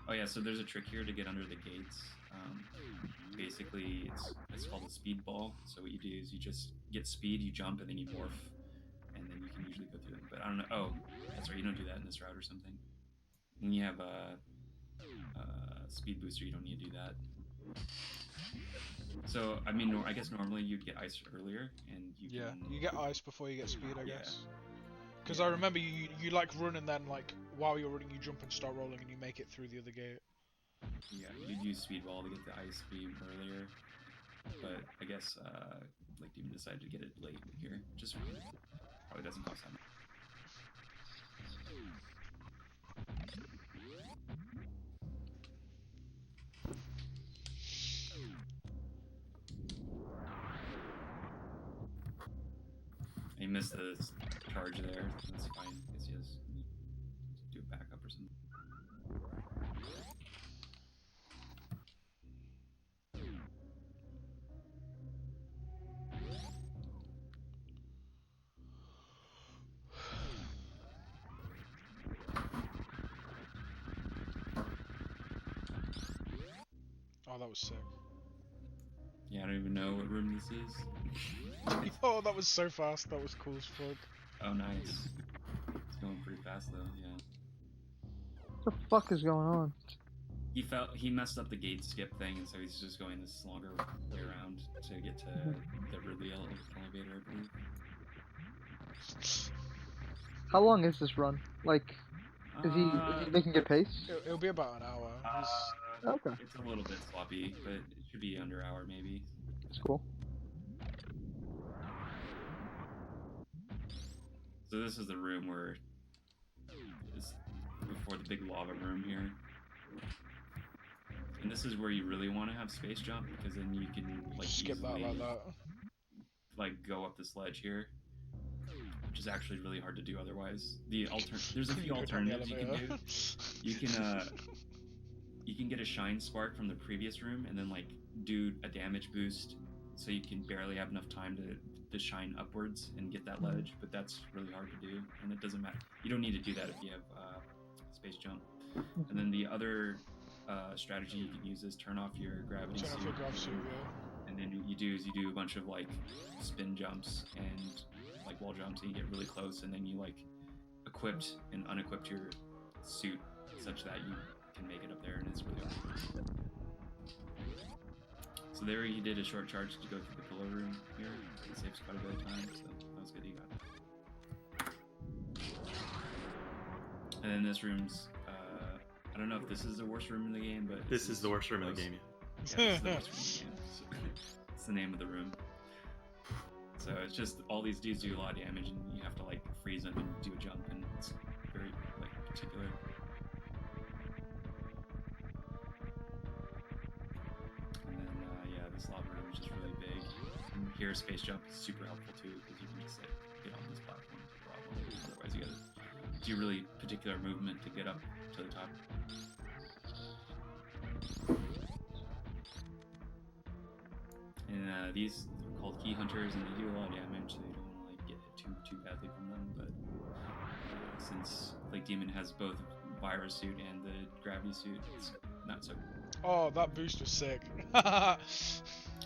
Speaker 5: Oh yeah, so there's a trick here to get under the gates. Basically, it's called a speed ball. So what you do is you just get speed, you jump, and then you morph, and then you can usually go through them. But I don't know. Oh, that's right. You don't do that in this route or something. When you have a speed booster, you don't need to do that. So I mean, I guess normally you'd get ice earlier, and you
Speaker 3: Yeah,
Speaker 5: can.
Speaker 3: you get ice before you get speed, I
Speaker 5: Yeah.
Speaker 3: guess. Because I remember you like run and then like while you're running you jump and start rolling and you make it through the other gate.
Speaker 5: Yeah, you'd use speed ball to get the ice beam earlier, but I guess like Demon decided to get it late here. Just probably doesn't cost that much. He missed the charge there. That's fine. I guess he has to do a backup or something.
Speaker 3: Oh, that was sick.
Speaker 5: Yeah, I don't even know what room this is.
Speaker 3: Oh, that was so fast. That was cool as fuck.
Speaker 5: Oh, nice. It's going pretty fast though. Yeah.
Speaker 1: What the fuck is going on?
Speaker 5: He messed up the gate skip thing, and so he's just going this longer way around to get to the Ridley elevator, I believe.
Speaker 1: How long is this run? Like, Is he making good pace?
Speaker 3: It'll be about an hour.
Speaker 1: Okay,
Speaker 5: It's a little bit sloppy, but it should be under hour maybe.
Speaker 1: that's cool.
Speaker 5: So this is the room where it's before the big lava room here. And this is where you really want to have space jump because then you can like
Speaker 3: skip that
Speaker 5: easily
Speaker 3: like that.
Speaker 5: like go up this ledge here, which is actually really hard to do otherwise. There's a few
Speaker 3: Do it on the
Speaker 5: alternatives you can do.
Speaker 3: elevator.
Speaker 5: You can get a shine spark from the previous room and then like do a damage boost so you can barely have enough time to shine upwards and get that ledge, but that's really hard to do and it doesn't matter. You don't need to do that if you have space jump. And then the other strategy you can use is turn off your gravity
Speaker 3: Turn off
Speaker 5: suit.
Speaker 3: your grav suit, yeah.
Speaker 5: And then you do a bunch of like spin jumps and like wall jumps and you get really close and then you like equipped and unequipped your suit such that you can make it up there and it's really awesome. So there he did a short charge to go through the pillar room here. It saves quite a bit of time, so that was good he got it. And then this room's I don't know if this is the worst room in the game, but
Speaker 7: This is the worst room in the game.
Speaker 5: yeah, this is the worst room in the game. So, it's the name of the room. So it's just all these dudes do a lot of damage, and you have to like freeze them and do a jump, and it's very like particular. And then yeah, this lava room is just really big. And here, space jump is super helpful too because you can just like get on these platforms. Otherwise, you gotta do really particular movement to get up to the top. And these are called key hunters, and they do a lot of damage, so you don't want to like get hit too badly from them. But since Lake Demon has both virus suit and the gravity suit, it's not so.
Speaker 3: Oh, that boost was sick.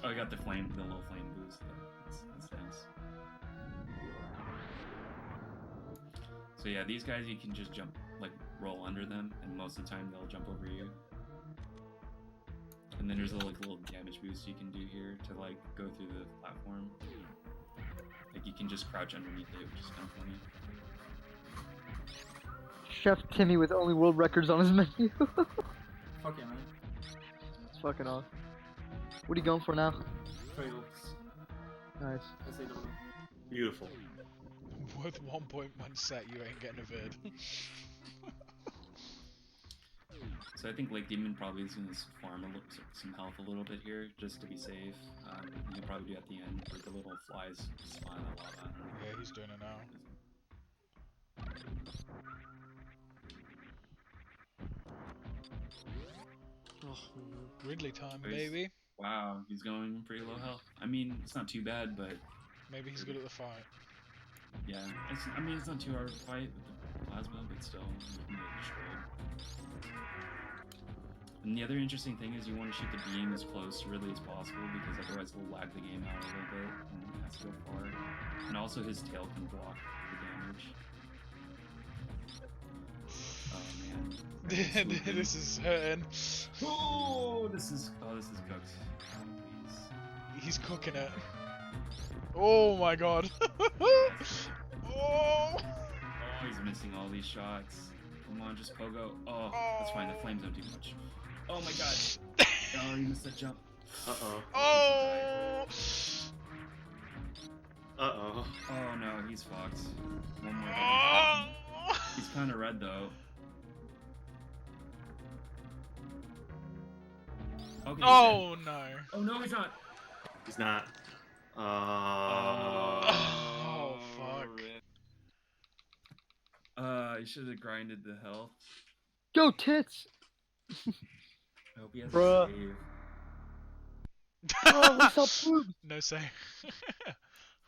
Speaker 5: Oh, I got the little flame boost. That's nice. So yeah, these guys you can just jump, like roll under them, and most of the time they'll jump over you. And then there's a little damage boost you can do here to like go through the platform. Like you can just crouch underneath it, which is kind of funny.
Speaker 1: Chef Timmy with only world records on his menu.
Speaker 8: Fuck yeah, man.
Speaker 1: It's fucking awesome. What are you going for now?
Speaker 8: Trails.
Speaker 1: Nice.
Speaker 8: SAW.
Speaker 7: Beautiful.
Speaker 3: With 1.1 set, you ain't getting a vid.
Speaker 5: So I think Lake Demon probably is going to farm some health a little bit here, just to be safe. He'll probably do at the end, where the little flies spawn a lot. I don't know.
Speaker 3: Yeah, he's doing it now.
Speaker 2: Oh,
Speaker 3: Ridley time,
Speaker 5: Oh, he's-
Speaker 3: baby.
Speaker 5: Wow, he's going pretty low health. I mean, it's not too bad, but
Speaker 3: Maybe he's good at the fight.
Speaker 5: yeah, I mean, it's not too hard to fight with the plasma, but still, you can get destroyed. And the other interesting thing is you want to shoot the beam as close really as possible because otherwise it'll lag the game out a little bit and it has to go far. And also his tail can block the damage. Oh man.
Speaker 3: This is hurting.
Speaker 5: Oh, this is cooked. Please.
Speaker 3: He's cooking it. Oh my god. Oh!
Speaker 5: Oh, he's missing all these shots. Come on, just pogo. Oh, that's fine. The flames don't do much. Oh my god. Oh, he missed that jump.
Speaker 7: Uh-oh.
Speaker 3: Oh!
Speaker 7: Uh-oh.
Speaker 5: Oh no, he's fucked. One more.
Speaker 3: Oh!
Speaker 5: He's kind of red though. Okay. he's
Speaker 3: Oh no.
Speaker 5: dead. Oh no, he's not.
Speaker 7: He's not.
Speaker 3: Oh fuck.
Speaker 5: He should have grinded the health.
Speaker 1: Go tits!
Speaker 5: I hope he has
Speaker 1: Bruh.
Speaker 5: a save.
Speaker 1: Oh, what's up, boobs?
Speaker 3: No say.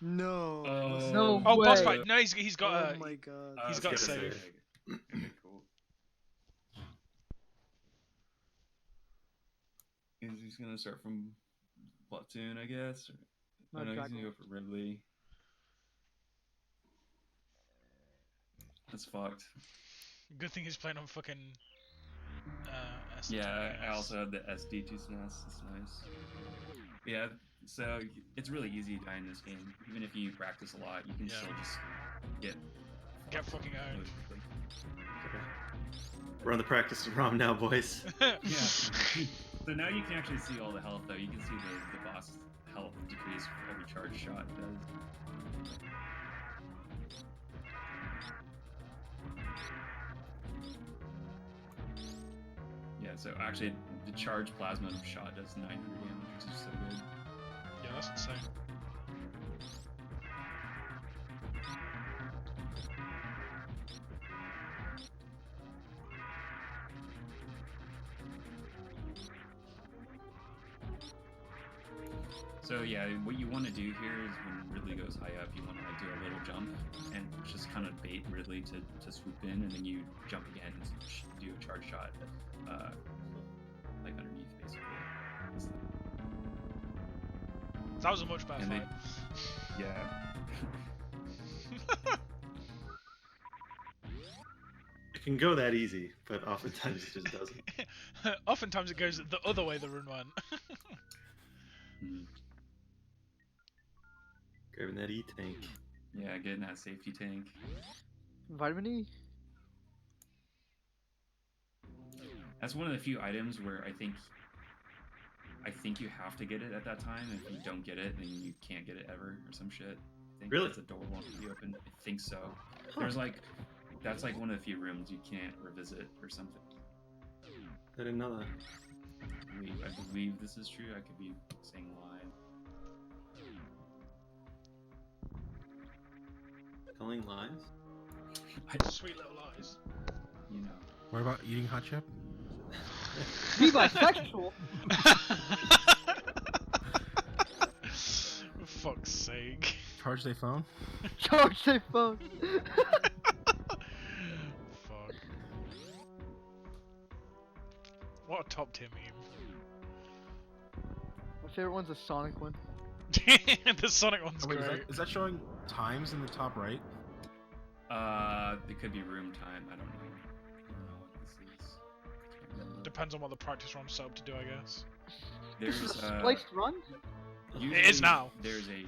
Speaker 2: no.
Speaker 1: No
Speaker 3: Oh, boss
Speaker 1: way.
Speaker 3: fight. No, he's got
Speaker 2: Oh
Speaker 3: a.
Speaker 2: my god.
Speaker 3: He's
Speaker 7: let's
Speaker 3: got
Speaker 7: get a
Speaker 3: save.
Speaker 7: save.
Speaker 5: Okay, cool. He's gonna start from Platoon, I guess.
Speaker 1: No,
Speaker 5: I know he's
Speaker 1: Dragon.
Speaker 5: gonna go for Ridley. That's fucked.
Speaker 3: Good thing he's playing on fucking. S2
Speaker 5: Yeah, I
Speaker 3: SNES.
Speaker 5: also have the SD2 SNES. It's nice. Yeah, so it's really easy to die in this game. Even if you practice a lot, you can
Speaker 3: Yeah.
Speaker 5: still just get
Speaker 3: Get fucking owned.
Speaker 7: We're on the practice ROM now, boys.
Speaker 5: Yeah. So now you can actually see all the health, though. You can see the boss health decrease for every charge shot does. Yeah, so actually, the charge plasma shot does 900 damage, which is so good.
Speaker 3: Yeah, that's insane.
Speaker 5: So yeah, what you want to do here is when Ridley goes high up, you want to like do a little jump and just kind of bait Ridley to swoop in, and then you jump again and do a charge shot, like underneath basically.
Speaker 3: That was a much better
Speaker 5: And
Speaker 3: fight.
Speaker 5: Yeah.
Speaker 7: It can go that easy, but oftentimes it just doesn't.
Speaker 3: Oftentimes it goes the other way the run went.
Speaker 7: Grabbing that E-tank.
Speaker 5: Yeah, getting that safety tank.
Speaker 1: Vitamin E.
Speaker 5: That's one of the few items where I think you have to get it at that time. If you don't get it, then you can't get it ever or some shit. I think
Speaker 7: Really?
Speaker 5: That's a door won't be open. I think so. There's like, that's like one of the few rooms you can't revisit or something.
Speaker 7: I didn't know that.
Speaker 5: I believe this is true. I could be saying lie.
Speaker 7: Telling lies?
Speaker 3: Sweet little eyes.
Speaker 5: You know.
Speaker 4: What about eating hot chip?
Speaker 1: Be bisexual.
Speaker 3: For fuck's sake.
Speaker 4: Charge their phone?
Speaker 1: Charge their phone.
Speaker 3: Fuck. What a top tier meme.
Speaker 1: My favorite one's a Sonic one.
Speaker 3: The Sonic one's
Speaker 4: Oh, wait,
Speaker 3: great.
Speaker 4: is that showing times in the top right?
Speaker 5: It could be room time. I don't know. I don't know what this is.
Speaker 3: Depends on what the practice ROM's set up to do, I guess.
Speaker 5: There's
Speaker 1: Spliced run?
Speaker 3: It is now.
Speaker 5: There's a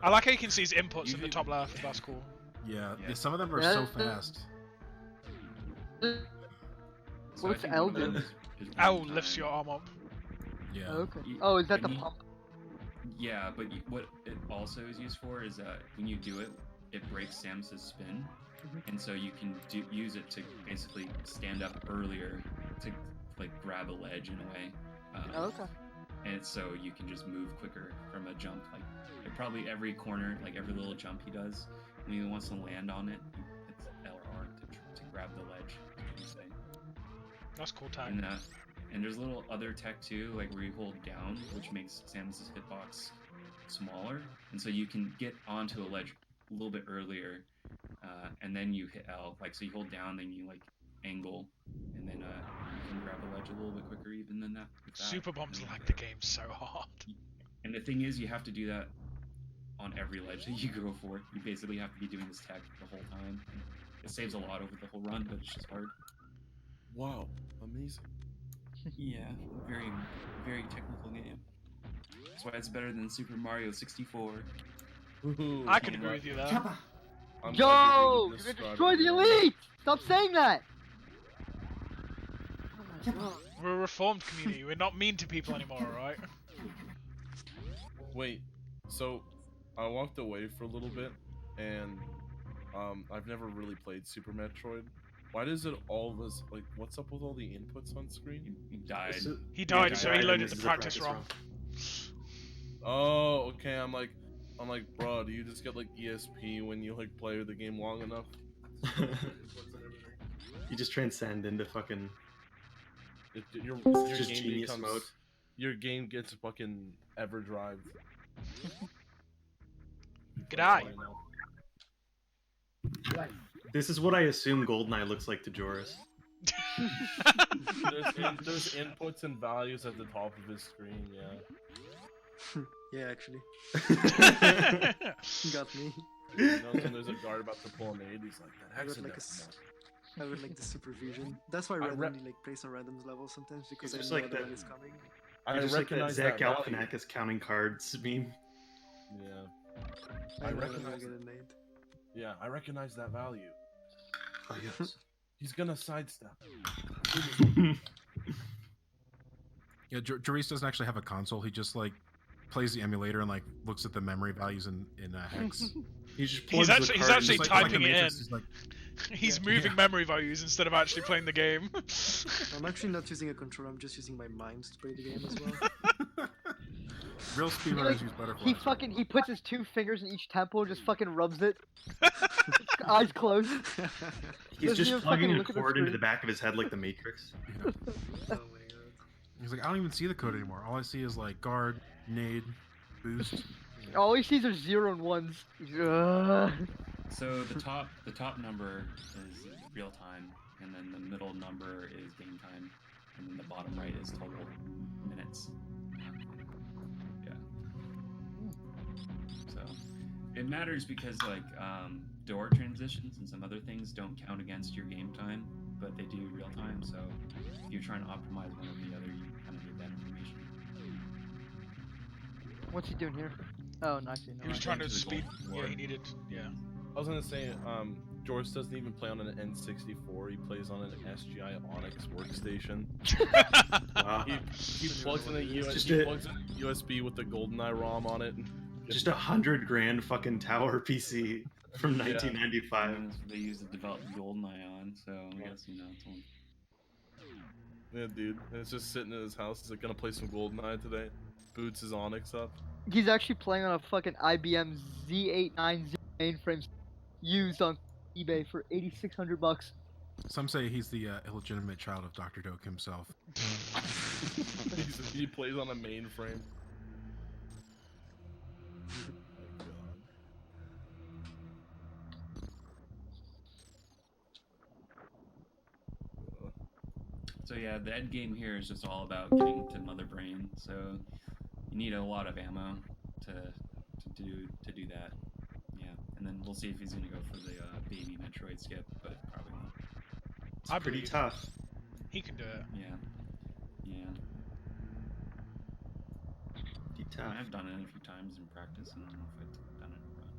Speaker 3: I like how you can see his inputs in the top left. That's cool.
Speaker 4: Yeah,
Speaker 5: Yeah.
Speaker 4: some of them are
Speaker 1: Yeah.
Speaker 4: so fast.
Speaker 5: so I
Speaker 1: What's
Speaker 5: think
Speaker 1: L
Speaker 5: one of them
Speaker 1: do?
Speaker 5: is room
Speaker 3: L
Speaker 5: time.
Speaker 3: lifts your arm up.
Speaker 4: Yeah.
Speaker 1: Okay.
Speaker 5: You-
Speaker 1: Oh, is that the
Speaker 5: when you-
Speaker 1: pump?
Speaker 5: Yeah, but what it also is used for is when you do it, it breaks Samus's spin, and so you can use it to basically stand up earlier to like grab a ledge in a way.
Speaker 1: Oh, okay.
Speaker 5: And so you can just move quicker from a jump. Like probably every corner, like every little jump he does, when he wants to land on it, it's L or R to grab the ledge. You say.
Speaker 3: That's cool tag.
Speaker 5: And there's a little other tech too, like where you hold down, which makes Samus's hitbox smaller, and so you can get onto a ledge a little bit earlier, and then you hit L. Like so, you hold down, then you like angle, and then you can grab a ledge a little bit quicker even than that. with that.
Speaker 3: Super Bombs
Speaker 5: And-
Speaker 3: like the game so hard.
Speaker 5: And the thing is, you have to do that on every ledge that you go for. You basically have to be doing this tech the whole time. And it saves a lot over the whole run, but it's just hard.
Speaker 6: Wow, amazing.
Speaker 5: Yeah, very, very technical game. That's why it's better than Super Mario 64.
Speaker 6: Woohoo.
Speaker 3: I can agree with you there.
Speaker 6: I'm glad
Speaker 1: Yo!
Speaker 6: you
Speaker 1: You're
Speaker 6: described
Speaker 1: gonna destroy
Speaker 6: it.
Speaker 1: the elite! Stop saying that! Oh my god.
Speaker 3: We're a reformed community. We're not mean to people anymore, alright?
Speaker 6: Wait, so I walked away for a little bit, and I've never really played Super Metroid. Why does it all of us like? What's up with all the inputs on screen?
Speaker 5: You died.
Speaker 3: He died,
Speaker 5: Yeah,
Speaker 3: so
Speaker 5: died,
Speaker 3: he
Speaker 5: and
Speaker 3: loaded
Speaker 7: this
Speaker 3: the
Speaker 7: is a
Speaker 3: practice
Speaker 7: practice
Speaker 3: ROM.
Speaker 6: Oh, okay. I'm like, bro, do you just get like ESP when you like play the game long enough?
Speaker 7: You just transcend into fucking
Speaker 6: Your
Speaker 7: just
Speaker 6: game
Speaker 7: genius
Speaker 6: becomes,
Speaker 7: mode.
Speaker 6: Your game gets fucking EverDrive.
Speaker 3: G'day.
Speaker 7: This is what I assume Goldeneye looks like to Joris.
Speaker 6: There's inputs and values at the top of his screen. Yeah.
Speaker 2: Yeah, actually. Got me.
Speaker 6: You know, when there's a guard about to pull an aid, he's like, that
Speaker 2: I got
Speaker 6: accident.
Speaker 2: like I would like the supervision. That's why I
Speaker 6: I
Speaker 2: randomly like place on randoms level sometimes because I
Speaker 7: It's
Speaker 2: know
Speaker 7: just like
Speaker 2: the
Speaker 7: that-
Speaker 2: one is coming.
Speaker 6: I
Speaker 7: Just like that
Speaker 6: recognize
Speaker 7: Zach
Speaker 6: value.
Speaker 7: Galifianakis counting cards meme.
Speaker 6: Yeah.
Speaker 2: I know when I
Speaker 6: recognize
Speaker 2: get a nade.
Speaker 6: Yeah, I recognize that value.
Speaker 7: Oh, yes.
Speaker 6: He's gonna sidestep.
Speaker 4: Yeah, Jarice doesn't actually have a console. He just like plays the emulator and like looks at the memory values in hex.
Speaker 7: He just plugs the
Speaker 3: He's
Speaker 7: card
Speaker 3: actually
Speaker 7: into
Speaker 4: like
Speaker 3: typing
Speaker 4: the
Speaker 3: it
Speaker 4: Matrix,
Speaker 3: in.
Speaker 4: he's like,
Speaker 3: He's
Speaker 2: Yeah.
Speaker 3: moving memory values instead of actually playing the game.
Speaker 2: I'm actually not using a controller. I'm just using my mind to play the game as well.
Speaker 4: real
Speaker 1: He,
Speaker 4: speedrunners
Speaker 1: like,
Speaker 4: use butterflies.
Speaker 1: he puts his 2 fingers in each temple and just fucking rubs it. Eyes closed.
Speaker 7: He's
Speaker 1: Doesn't
Speaker 7: just
Speaker 1: even
Speaker 7: plugging
Speaker 1: fucking
Speaker 7: a
Speaker 1: look at the
Speaker 7: cord into the
Speaker 1: screen.
Speaker 7: back of his head like the Matrix.
Speaker 4: Yeah.
Speaker 7: Oh my god.
Speaker 4: He's like, I don't even see the code anymore. All I see is like guard, nade, boost.
Speaker 1: All he sees are 0 and 1s. Ugh.
Speaker 5: So the top number is real time, and then the middle number is game time, and then the bottom right is total minutes. Yeah. So it matters because like door transitions and some other things don't count against your game time, but they do real time. So if you're trying to optimize one or the other, you kind of need that information.
Speaker 1: What's he doing here? Oh, nice.
Speaker 3: He was trying to
Speaker 5: to the
Speaker 3: speed.
Speaker 5: golden
Speaker 3: Yeah,
Speaker 5: war.
Speaker 3: he needed. Yeah.
Speaker 6: I was gonna say, Joris doesn't even play on an N64. He plays on an SGI Onyx workstation.
Speaker 7: Wow.
Speaker 6: He plugs in a
Speaker 7: Just
Speaker 6: USB with the GoldenEye ROM on it.
Speaker 7: Just $100,000 fucking tower PC from
Speaker 6: Yeah.
Speaker 7: 1995.
Speaker 5: And that's what they use to develop GoldenEye on, so I guess it's only.
Speaker 6: Yeah, dude. And it's just sitting in his house. He's like gonna play some GoldenEye today. Boots his Onyx up.
Speaker 1: He's actually playing on a fucking IBM Z890 mainframe used on eBay for $8,600.
Speaker 4: Some say he's the illegitimate child of Dr. Doak himself.
Speaker 6: He plays on a mainframe.
Speaker 5: So yeah, the end game here is just all about getting to Mother Brain. So you need a lot of ammo to do that. Yeah, and then we'll see if he's gonna go for the baby Metroid skip, but probably won't.
Speaker 7: It's
Speaker 3: I
Speaker 7: pretty
Speaker 3: believe
Speaker 7: tough.
Speaker 3: he can do it.
Speaker 5: Yeah, yeah.
Speaker 7: Pretty
Speaker 5: I
Speaker 7: tough.
Speaker 5: have done it a few times in practice. I don't know if I've done it in a run,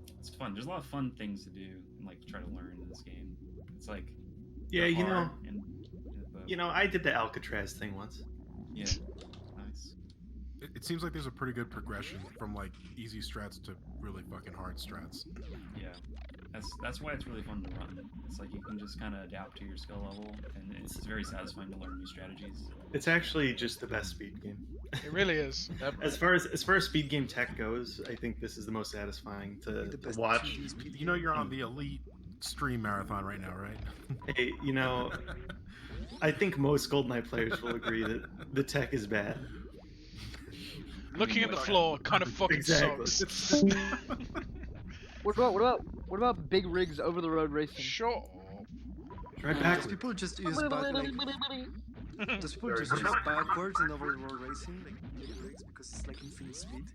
Speaker 5: but it's fun. There's a lot of fun things to do and like try to learn in this game. It's like
Speaker 7: Yeah,
Speaker 5: they're
Speaker 7: you know,
Speaker 5: hard but,
Speaker 7: I did the Alcatraz thing once.
Speaker 5: yeah, nice.
Speaker 4: It seems like there's a pretty good progression from like easy strats to really fucking hard strats.
Speaker 5: Yeah, that's why it's really fun to run. It's like you can just kind of adapt to your skill level, and it's very satisfying to learn new strategies.
Speaker 7: It's actually just the best speed game.
Speaker 3: It really is.
Speaker 7: As far as speed game tech goes, I think this is the most satisfying
Speaker 2: The
Speaker 7: to
Speaker 2: best
Speaker 7: watch.
Speaker 2: 2D speed
Speaker 4: You know you're on the elite stream marathon right now, right?
Speaker 7: Hey, I think most GoldenEye players will agree that the tech is bad.
Speaker 3: Looking at the floor kind of fucking
Speaker 7: Exactly.
Speaker 3: sucks.
Speaker 1: What about big rigs over the road racing?
Speaker 3: Sure.
Speaker 7: Try
Speaker 2: Does
Speaker 7: backwards.
Speaker 2: people just use does people just use backwards in overworld racing, like big rigs, because it's like infinite speed?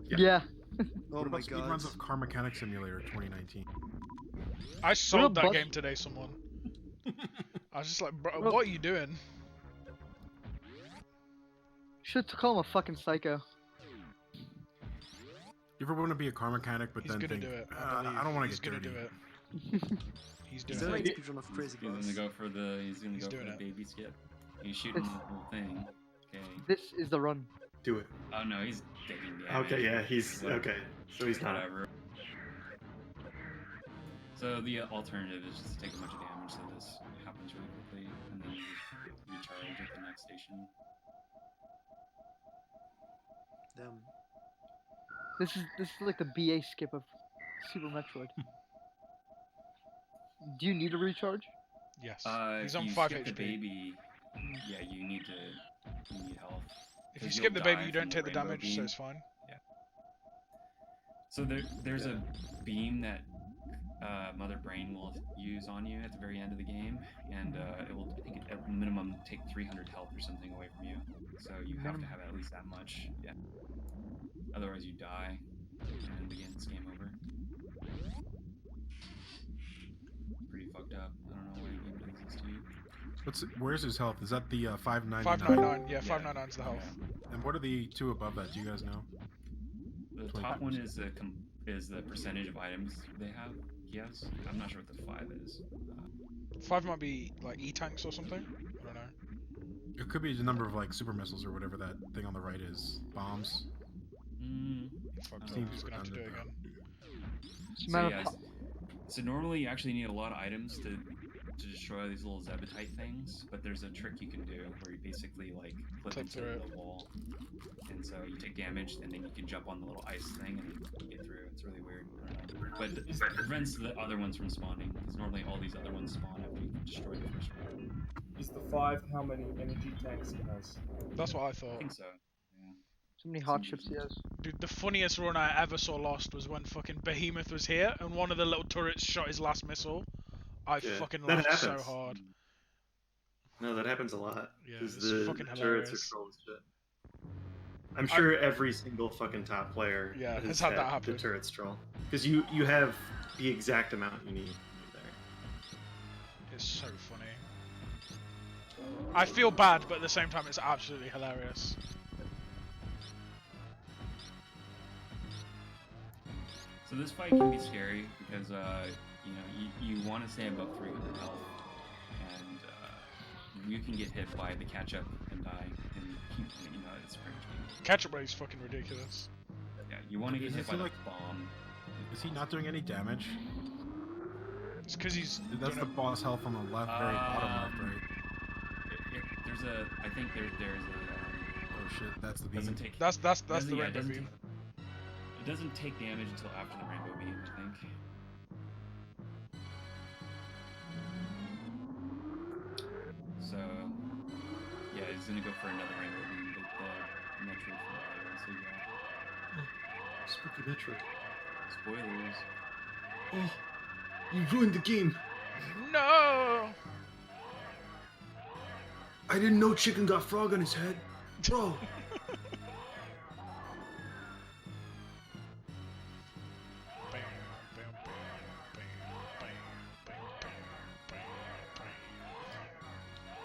Speaker 1: Yeah.
Speaker 2: Oh
Speaker 4: What
Speaker 2: my
Speaker 4: about speed
Speaker 2: god.
Speaker 4: runs of Car Mechanic Simulator 2019?
Speaker 3: I sold
Speaker 1: about
Speaker 3: that
Speaker 1: bus-
Speaker 3: game today, someone. I was just like, bro,
Speaker 1: What-
Speaker 3: what are you doing?
Speaker 1: Should call him a fucking psycho.
Speaker 4: You ever want to be a car mechanic, but
Speaker 3: He's
Speaker 4: then
Speaker 3: gonna
Speaker 4: think,
Speaker 3: do it.
Speaker 4: I don't want to
Speaker 3: He's
Speaker 4: get
Speaker 3: gonna
Speaker 4: dirty.
Speaker 3: do it. He's
Speaker 2: Is
Speaker 3: doing
Speaker 2: that
Speaker 3: it.
Speaker 2: like speedrun of Crazy
Speaker 5: He's
Speaker 2: Boss?
Speaker 5: gonna go for the
Speaker 3: doing it.
Speaker 5: baby skip. He's shooting the whole thing. Okay.
Speaker 1: This is the run.
Speaker 7: Do it.
Speaker 5: Oh no, he's taking damage.
Speaker 7: Okay, yeah, he's
Speaker 5: What-
Speaker 7: okay. So he's not.
Speaker 5: Whatever. So the alternative is just to take a bunch of damage, so this happens really quickly, and then you recharge at the next station.
Speaker 2: Damn.
Speaker 1: This is like the BA skip of Super Metroid. Do you need a recharge?
Speaker 3: Yes.
Speaker 5: If
Speaker 3: He's on
Speaker 5: you
Speaker 3: 5
Speaker 5: skip the
Speaker 3: HP.
Speaker 5: baby, yeah, you need health.
Speaker 3: If you
Speaker 5: 'cause
Speaker 3: skip
Speaker 5: you'll
Speaker 3: the baby,
Speaker 5: die
Speaker 3: you
Speaker 5: from
Speaker 3: don't
Speaker 5: the
Speaker 3: take the
Speaker 5: rainbow
Speaker 3: damage, so
Speaker 5: beam.
Speaker 3: it's fine.
Speaker 5: So there's a beam that Mother Brain will use on you at the very end of the game, and it will, I think, at minimum take 300 health or something away from you. So you have to have at least that much. Yeah. Otherwise, you die, and again, it's game over. Pretty fucked up. I don't know why a game does this to you.
Speaker 4: Where's his health? Is that the 599?
Speaker 3: 599. Yeah, 599's the health.
Speaker 4: And what are the two above that? Do you guys know?
Speaker 5: The top one is is the percentage of items they have. He has. I'm not sure what the 5 is.
Speaker 3: 5 might be like E-tanks or something. I don't know.
Speaker 4: It could be the number of like super missiles or whatever that thing on the right is. Bombs.
Speaker 3: Fucked up.
Speaker 4: Seems
Speaker 3: He's gonna have to do it
Speaker 4: redundant,
Speaker 3: again.
Speaker 1: It's a
Speaker 5: So,
Speaker 1: matter
Speaker 5: yeah,
Speaker 1: of
Speaker 5: so normally you actually need a lot of items to destroy these little Zebetite things, but there's a trick you can do where you basically like clip
Speaker 3: Clip
Speaker 5: into
Speaker 3: through it.
Speaker 5: the wall, and so you take damage, and then you can jump on the little ice thing and you get through. It's really weird. I don't know. But it prevents the other ones from spawning, because normally all these other ones spawn after you destroy the first one.
Speaker 10: Is the 5 how many energy tanks it has?
Speaker 3: That's what I
Speaker 5: I
Speaker 3: thought.
Speaker 5: think so. Yeah.
Speaker 1: so many hot chips he has.
Speaker 3: Dude, the funniest run I ever saw lost was when fucking Behemoth was here and one of the little turrets shot his last missile. I
Speaker 7: Yeah,
Speaker 3: fucking
Speaker 7: that
Speaker 3: laughed so
Speaker 7: happens.
Speaker 3: hard.
Speaker 7: No, that happens a lot.
Speaker 3: Yeah,
Speaker 7: Because
Speaker 3: it's
Speaker 7: the
Speaker 3: fucking
Speaker 7: turrets
Speaker 3: hilarious.
Speaker 7: are troll as shit. I'm sure every single fucking top player
Speaker 3: Yeah,
Speaker 7: has
Speaker 3: has had that
Speaker 7: the
Speaker 3: happen.
Speaker 7: turrets troll. Because you have the exact amount you need there.
Speaker 3: It's so funny. I feel bad, but at the same time, it's absolutely hilarious.
Speaker 5: So this fight can be scary because you know you want to stay above 300 health, and you can get hit by the catch up and die, and keep you know it's pretty much.
Speaker 3: Catch-up rate is fucking ridiculous.
Speaker 5: Yeah, you want to get
Speaker 4: Is
Speaker 5: hit
Speaker 4: this
Speaker 5: by the
Speaker 4: like-
Speaker 5: bomb.
Speaker 4: Is he not doing any damage?
Speaker 3: It's because he's
Speaker 4: That's
Speaker 3: doing
Speaker 4: the boss health on the left, very bottom left, right?
Speaker 5: There's a I think there's a
Speaker 4: Oh shit, that's the
Speaker 5: doesn't
Speaker 4: beam.
Speaker 5: take
Speaker 3: That's
Speaker 5: doesn't-
Speaker 3: the
Speaker 5: yeah, it
Speaker 3: rainbow
Speaker 5: doesn't
Speaker 3: beam.
Speaker 5: It doesn't take damage until after the rainbow beam, I think. So, yeah, he's gonna go for another rainbow beam, but the Metroid from earlier, so yeah.
Speaker 7: Spooky Metroid.
Speaker 5: Spoilers.
Speaker 7: Oh, you ruined the game.
Speaker 3: No!
Speaker 7: I didn't know Chicken got frog on his head. Bro.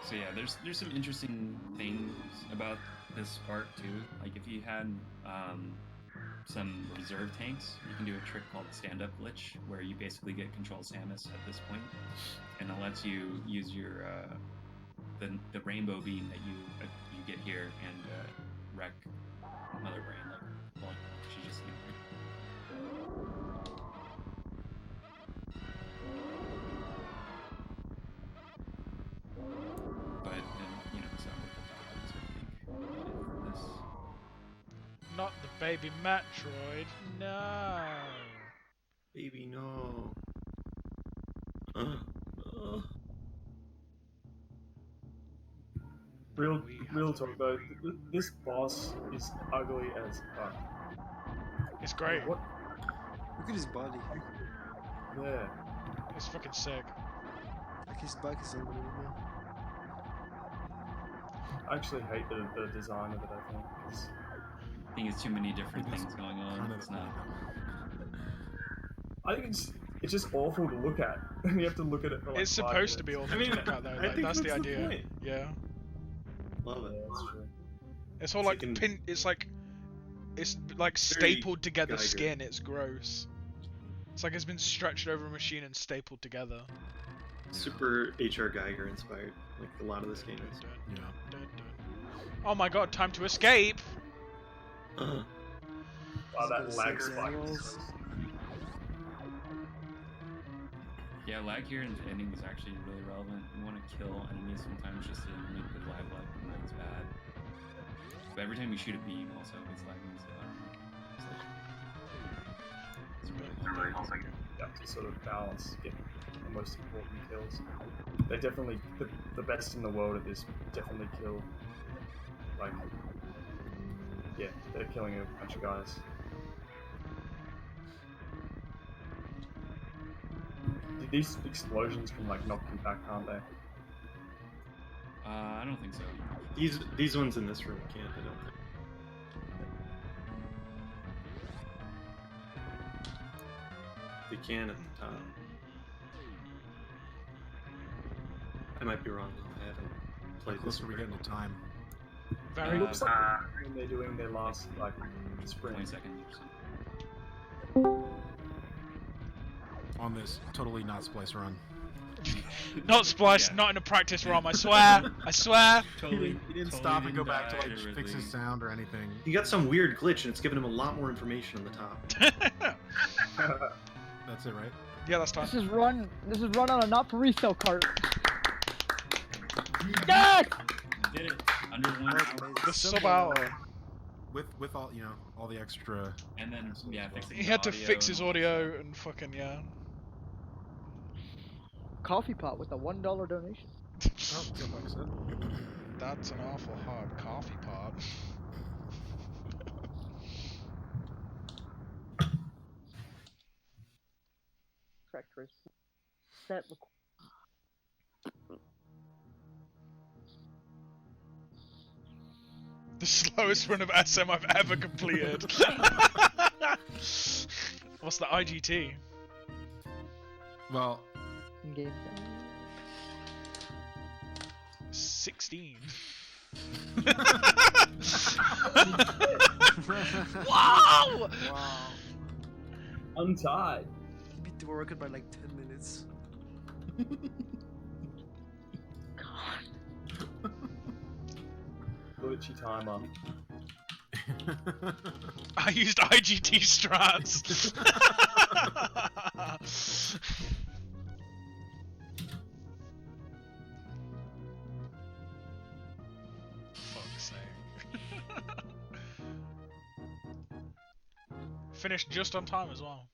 Speaker 5: So yeah, there's some interesting things about this part too. Like if you had some reserve tanks, you can do a trick called stand-up glitch, where you basically get control Samus at this point, and it lets you use your the rainbow beam that you get here and wreck Mother Brain. Like, well, she just but you know, so for this.
Speaker 3: Not the baby Metroid. No.
Speaker 7: Baby, no.
Speaker 10: Real talk though, this boss is ugly as fuck.
Speaker 3: It's great.
Speaker 10: What?
Speaker 2: Look at his body.
Speaker 10: Yeah.
Speaker 3: It's fucking sick.
Speaker 2: Like his back is unbelievable.
Speaker 10: I actually hate the design of it, I think.
Speaker 5: I think it's too many different
Speaker 4: It's
Speaker 5: things going on.
Speaker 4: Kind of
Speaker 5: It's not.
Speaker 10: I think it's just awful to look at. You have to look at it for like
Speaker 3: It's
Speaker 10: 5
Speaker 3: supposed to be
Speaker 10: minutes.
Speaker 3: awful
Speaker 7: I mean,
Speaker 3: to look at though.
Speaker 7: I
Speaker 3: Like,
Speaker 7: think
Speaker 3: that's the
Speaker 7: that's the
Speaker 3: idea.
Speaker 7: point.
Speaker 3: Yeah.
Speaker 7: Love it.
Speaker 10: Yeah, that's true.
Speaker 3: It's all
Speaker 7: It's
Speaker 3: like
Speaker 7: like an-
Speaker 3: pin. It's like
Speaker 7: Very
Speaker 3: stapled together
Speaker 7: Geiger.
Speaker 3: skin. It's gross. It's like it's been stretched over a machine and stapled together.
Speaker 7: Super HR Geiger inspired, like a lot of this game is.
Speaker 4: Yeah.
Speaker 3: Oh my god! Time to escape.
Speaker 7: Uh-huh.
Speaker 10: Oh, that
Speaker 2: Those
Speaker 10: lag
Speaker 2: six
Speaker 10: spike.
Speaker 2: animals.
Speaker 5: Yeah, lag here in the ending is actually really relevant. You want to kill enemies sometimes just to make the live lag not as bad. But every time you shoot a beam, also it's lagging. So it's really helpful.
Speaker 10: You have to sort of balance, get the most important kills. They're definitely the best in the world at this. Definitely kill. Like, yeah, they're killing a bunch of guys. These explosions can like knock you back, can't they?
Speaker 5: I don't think so.
Speaker 7: These ones in this room can't, I don't think. They can at the top. I might be wrong though. I haven't
Speaker 4: How
Speaker 7: played
Speaker 4: close
Speaker 7: this
Speaker 4: are we
Speaker 7: one.
Speaker 4: getting to time?
Speaker 3: Very.
Speaker 10: It looks like when they're doing their last like sprint.
Speaker 5: 20 seconds or so.
Speaker 4: on this totally not splice run.
Speaker 3: Not spliced,
Speaker 5: Yeah.
Speaker 3: not in a practice ROM, I swear! I swear!
Speaker 5: Totally.
Speaker 4: He didn't
Speaker 5: totally
Speaker 4: stop and go
Speaker 5: didn't
Speaker 4: back to
Speaker 5: die,
Speaker 4: like fix
Speaker 5: Ridley.
Speaker 4: his sound or anything.
Speaker 7: He got some weird glitch, and it's giving him a lot more information on the top.
Speaker 4: That's it, right?
Speaker 3: Yeah, that's time.
Speaker 1: This is run on a not for resale cart. Yes!
Speaker 5: You did it. Under 1
Speaker 2: That's
Speaker 5: hour.
Speaker 2: amazing.
Speaker 3: The
Speaker 2: So
Speaker 3: sub
Speaker 2: good.
Speaker 3: hour.
Speaker 4: With all all the extra.
Speaker 5: And then, yeah, fixing
Speaker 3: He
Speaker 5: the
Speaker 3: had to
Speaker 5: audio
Speaker 3: fix
Speaker 5: and
Speaker 3: his
Speaker 5: all that
Speaker 3: audio and fucking, yeah.
Speaker 1: Coffee pot with a $1 donation.
Speaker 4: Oh, $10 set.
Speaker 3: That's an awful hard coffee pot.
Speaker 1: Track trace. Set record.
Speaker 3: The slowest run of SM I've ever completed. What's the IGT?
Speaker 4: Well,
Speaker 1: In-game.
Speaker 3: 16. Wow!
Speaker 2: Wow.
Speaker 10: Untied.
Speaker 2: He beat the world record by like 10 minutes.
Speaker 10: Glitchy timer.
Speaker 3: I used IGT strats. Fuck's sake. Finished just on time as well.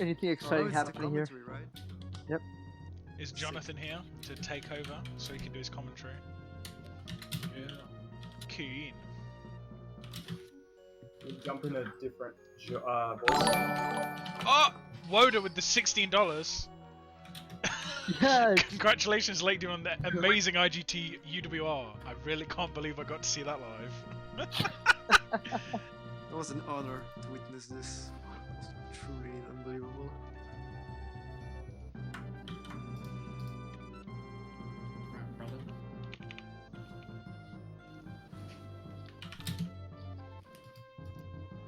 Speaker 1: Anything
Speaker 2: Oh,
Speaker 1: exciting
Speaker 2: it's the
Speaker 1: happening here?
Speaker 2: commentary, right?
Speaker 3: Is Jonathan here to take over so he can do his commentary?
Speaker 6: Yeah.
Speaker 3: Keen.
Speaker 10: You jump in a different voice.
Speaker 3: Oh! Woda with the $16.
Speaker 1: Yes!
Speaker 3: Congratulations, Lake Doom, on the amazing IGT UWR. I really can't believe I got to see that live.
Speaker 2: It was an honor to witness this. It was truly unbelievable.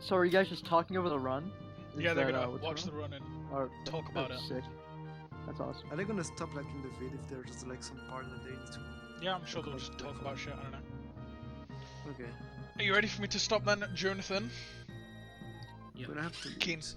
Speaker 1: So are you guys just talking over the run? Is
Speaker 3: Yeah, they're
Speaker 1: that,
Speaker 3: gonna
Speaker 1: what's
Speaker 3: watch the
Speaker 1: going
Speaker 3: run and
Speaker 1: on? Or-
Speaker 3: talk about
Speaker 1: that's
Speaker 3: it.
Speaker 1: Sick. That's awesome.
Speaker 2: Are they gonna stop like in the vid if there's just like some part that they need to?
Speaker 3: Yeah, I'm sure they'll just talk about shit, I don't know.
Speaker 2: Okay.
Speaker 3: Are you ready for me to stop then, Jonathan?
Speaker 9: Yeah.
Speaker 2: We're gonna have to.
Speaker 3: Keen.
Speaker 2: leave.